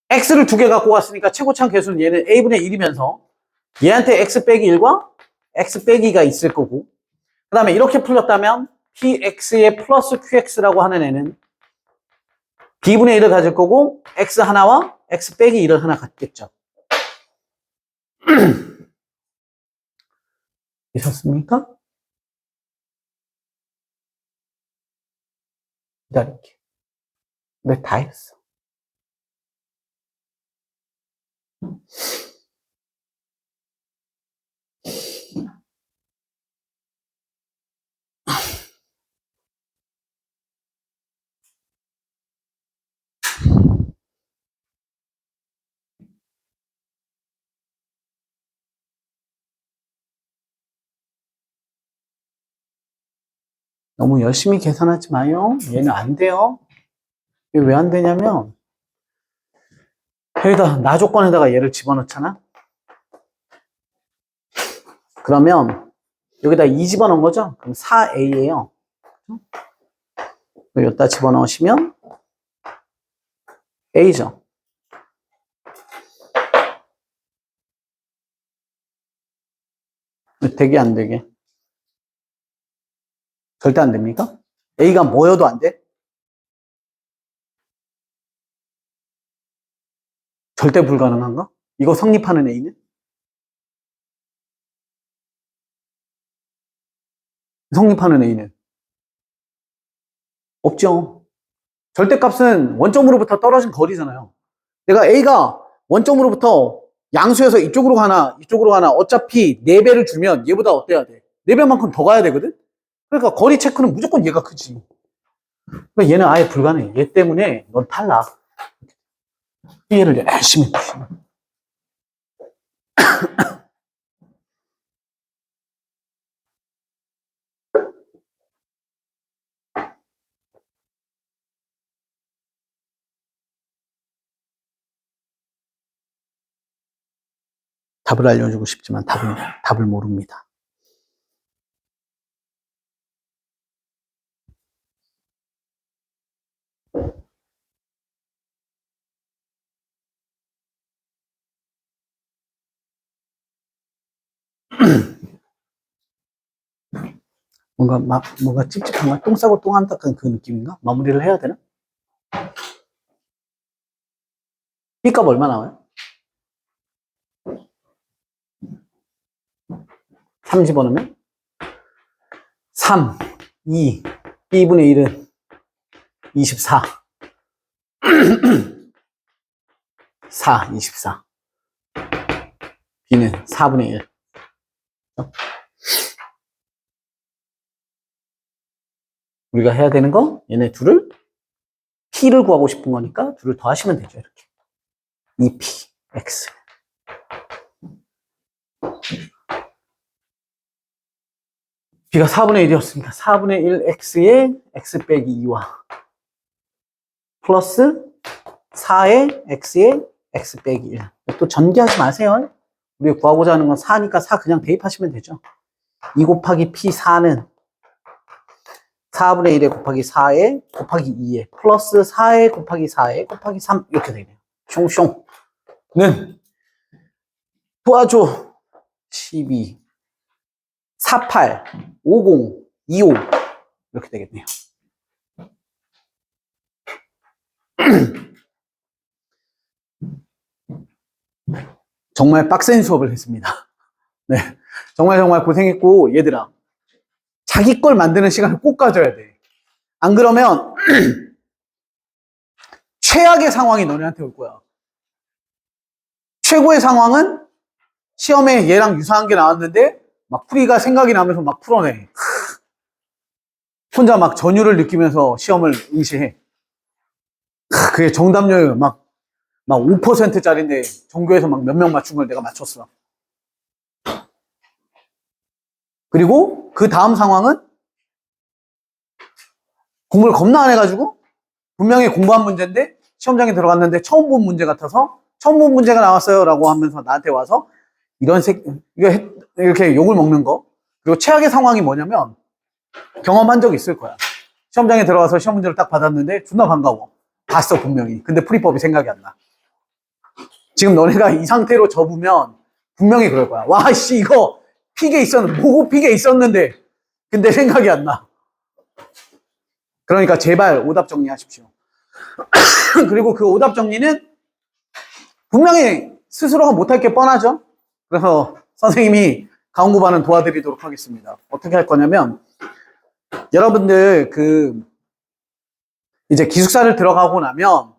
X를 2개 갖고 왔으니까 최고차항 계수는 얘는 A분의 1이면서 얘한테 X 빼기 1과 X 빼기가 있을 거고, 그 다음에 이렇게 풀렸다면 PX의 플러스 QX라고 하는 애는 B분의 1을 가질 거고 X 하나와 X 빼기 1을 하나 갖겠죠. 되셨습니까? 기다릴게. 네, 다 했어. 너무 열심히 계산하지 마요. 얘는 안 돼요. 이게 왜 안 되냐면 여기다 나 조건에다가 얘를 집어넣잖아. 그러면 여기다 2 집어넣은 거죠? 그럼 4A예요. 여기다 집어넣으시면 A죠. 되게 안 되게? 절대 안 됩니까? A가 뭐여도 안 돼? 절대 불가능한가? 이거 성립하는 A는? 성립하는 A는? 없죠. 절대값은 원점으로부터 떨어진 거리잖아요. 내가 A가 원점으로부터 양수에서 이쪽으로 가나 어차피 4배를 주면 얘보다 어때야 돼? 4배만큼 더 가야 되거든? 그러니까 거리 체크는 무조건 얘가 크지. 그러니까 얘는 아예 불가능해. 얘 때문에 넌 탈락. 얘를 열심히 푸시면. 답을 알려주고 싶지만 답을 모릅니다. 뭔가 찝찝한 거야? 똥 싸고 똥 안 닦은 그 느낌인가? 마무리를 해야 되나? B값 얼마 나와요? 3 집어넣으면? 3, 2, B분의 1은 24. 4, 24. B는 4분의 1. 우리가 해야 되는 거, 얘네 둘을, P를 구하고 싶은 거니까 둘을 더하시면 되죠, 이렇게. 2P, X. B가 4분의 1이었으니까 4분의 1X에 X 빼기 2와 플러스 4에 X에 X 빼기 1. 또 전개하지 마세요. 우리가 구하고자 하는 건 4니까 4 그냥 대입하시면 되죠. 2 곱하기 P4는 4분의 1에 곱하기 4에 곱하기 2에 플러스 4에 곱하기 4에 곱하기 3 이렇게 되네요. 숑숑는 도와줘. 12 48 50 25 이렇게 되겠네요. 정말 빡센 수업을 했습니다. 네, 정말 고생했고 얘들아 자기 걸 만드는 시간을 꼭 가져야 돼. 안 그러면 최악의 상황이 너네한테 올 거야. 최고의 상황은 시험에 얘랑 유사한 게 나왔는데 막 풀이가 생각이 나면서 막 풀어내. 혼자 막 전율을 느끼면서 시험을 응시해. 그게 정답률 막 5%짜리인데 전교에서 막 몇 명 맞춘 걸 내가 맞췄어. 그리고 그 다음 상황은 공부를 겁나 안 해가지고 분명히 공부한 문제인데 시험장에 들어갔는데 처음 본 문제 같아서 처음 본 문제가 나왔어요 라고 하면서 나한테 와서 이렇게 욕을 먹는 거. 그리고 최악의 상황이 뭐냐면 경험한 적 있을 거야. 시험장에 들어가서 시험 문제를 딱 받았는데 존나 반가워. 봤어 분명히. 근데 풀이법이 생각이 안 나. 지금 너네가 이 상태로 접으면 분명히 그럴 거야. 와 씨 이거 모고 픽에 있었는데 근데 생각이 안 나. 그러니까 제발 오답 정리하십시오. 그리고 그 오답 정리는 분명히 스스로가 못할 게 뻔하죠. 그래서 선생님이 가온고반은 도와드리도록 하겠습니다. 어떻게 할 거냐면 여러분들 이제 기숙사를 들어가고 나면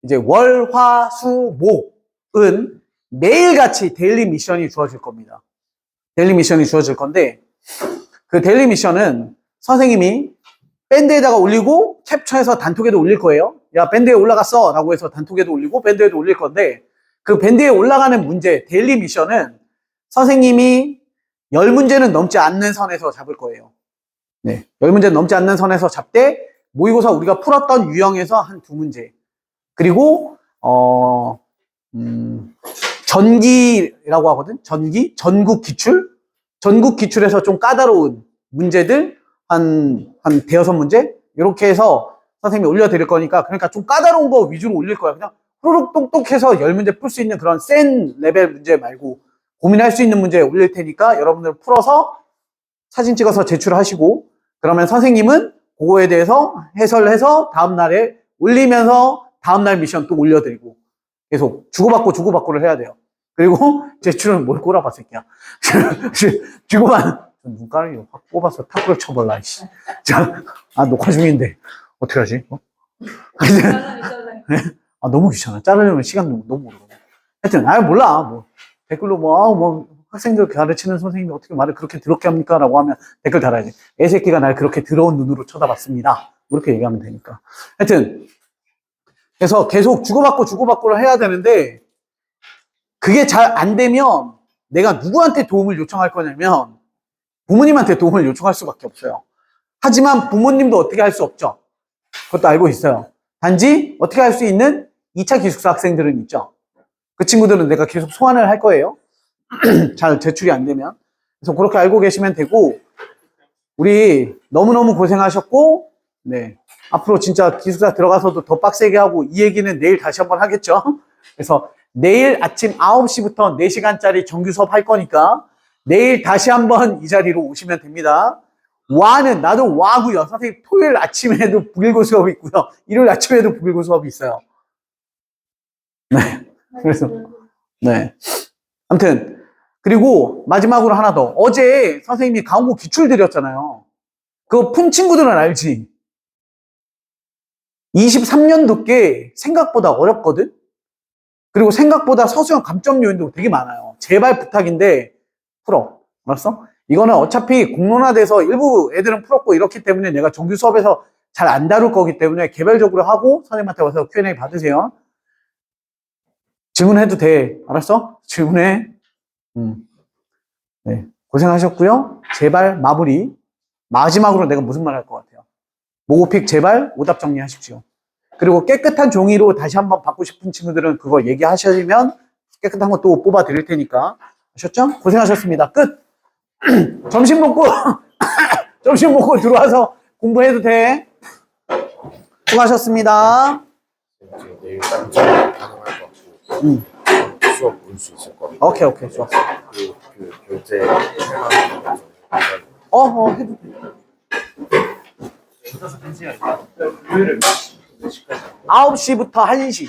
이제 월, 화, 수, 목은 매일같이 데일리 미션이 주어질 겁니다. 데일리 미션이 주어질 건데 그 데일리 미션은 선생님이 밴드에다가 올리고 캡처해서 단톡에도 올릴 거예요. 야 밴드에 올라갔어 라고 해서 단톡에도 올리고 밴드에도 올릴 건데 그 밴드에 올라가는 문제 데일리 미션은 선생님이 10문제는 넘지 않는 선에서 잡을 거예요. 네, 10문제는 넘지 않는 선에서 잡되 모의고사 우리가 풀었던 유형에서 한 2문제 그리고 전기라고 하거든. 전국 기출에서 좀 까다로운 문제들 한 대여섯 문제 이렇게 해서 선생님이 올려드릴 거니까 그러니까 좀 까다로운 거 위주로 올릴 거야. 그냥 후루룩 똑똑해서 10문제 풀 수 있는 그런 센 레벨 문제 말고 고민할 수 있는 문제 올릴 테니까 여러분들 풀어서 사진 찍어서 제출하시고 그러면 선생님은 그거에 대해서 해설을 해서 다음날에 올리면서 다음날 미션 또 올려드리고 계속 주고받고를 해야 돼요. 그리고 제출은 뭘 꼬라봐 새끼야. 주고만 눈가락이 확 뽑아서 탁구를 쳐볼라. 자, 녹화 중인데 어떻게 하지? 너무 귀찮아. 자르려면 시간 너무 오르고. 하여튼 몰라. 뭐 댓글로 학생들 가르치는 선생님이 어떻게 말을 그렇게 더럽게 합니까? 라고 하면 댓글 달아야지. 애새끼가 날 그렇게 더러운 눈으로 쳐다봤습니다. 그렇게 얘기하면 되니까. 하여튼 그래서 계속 주고받고를 해야 되는데 그게 잘 안 되면 내가 누구한테 도움을 요청할 거냐면 부모님한테 도움을 요청할 수밖에 없어요. 하지만 부모님도 어떻게 할 수 없죠. 그것도 알고 있어요. 단지 어떻게 할 수 있는 2차 기숙사 학생들은 있죠. 그 친구들은 내가 계속 소환을 할 거예요. 잘 제출이 안 되면. 그래서 그렇게 알고 계시면 되고 우리 너무너무 고생하셨고 네, 앞으로 진짜 기숙사 들어가서도 더 빡세게 하고 이 얘기는 내일 다시 한번 하겠죠. 그래서 내일 아침 9시부터 4시간짜리 정규 수업 할 거니까 내일 다시 한번 이 자리로 오시면 됩니다. 나도 와고요. 선생님 토요일 아침에도 불일고 수업이 있고요. 일요일 아침에도 불일고 수업이 있어요. 네. 그래서 네. 아무튼 그리고 마지막으로 하나 더. 어제 선생님이 가온고 기출 드렸잖아요. 그거 푼 친구들은 알지? 23년도 게 생각보다 어렵거든? 그리고 생각보다 서술형 감점 요인도 되게 많아요. 제발 부탁인데 풀어. 알았어? 이거는 어차피 공론화돼서 일부 애들은 풀었고 이렇기 때문에 내가 정규 수업에서 잘 안 다룰 거기 때문에 개별적으로 하고 선생님한테 와서 Q&A 받으세요. 질문해도 돼. 알았어? 질문해. 네. 고생하셨고요. 제발 마지막으로 내가 무슨 말 할 것 같아요. 모고픽 제발 오답 정리하십시오. 그리고 깨끗한 종이로 다시 한번 받고 싶은 친구들은 그거 얘기하시면 깨끗한 거 또 뽑아 드릴 테니까. 아셨죠? 고생하셨습니다. 끝! 점심 먹고 들어와서 공부해도 돼. 수고하셨습니다. 내일 깜짝 가능할 것 같고 수업 올 수 있을 것 같고 오케이 좋았어. 그 교재 해도 돼. 9시부터 1시.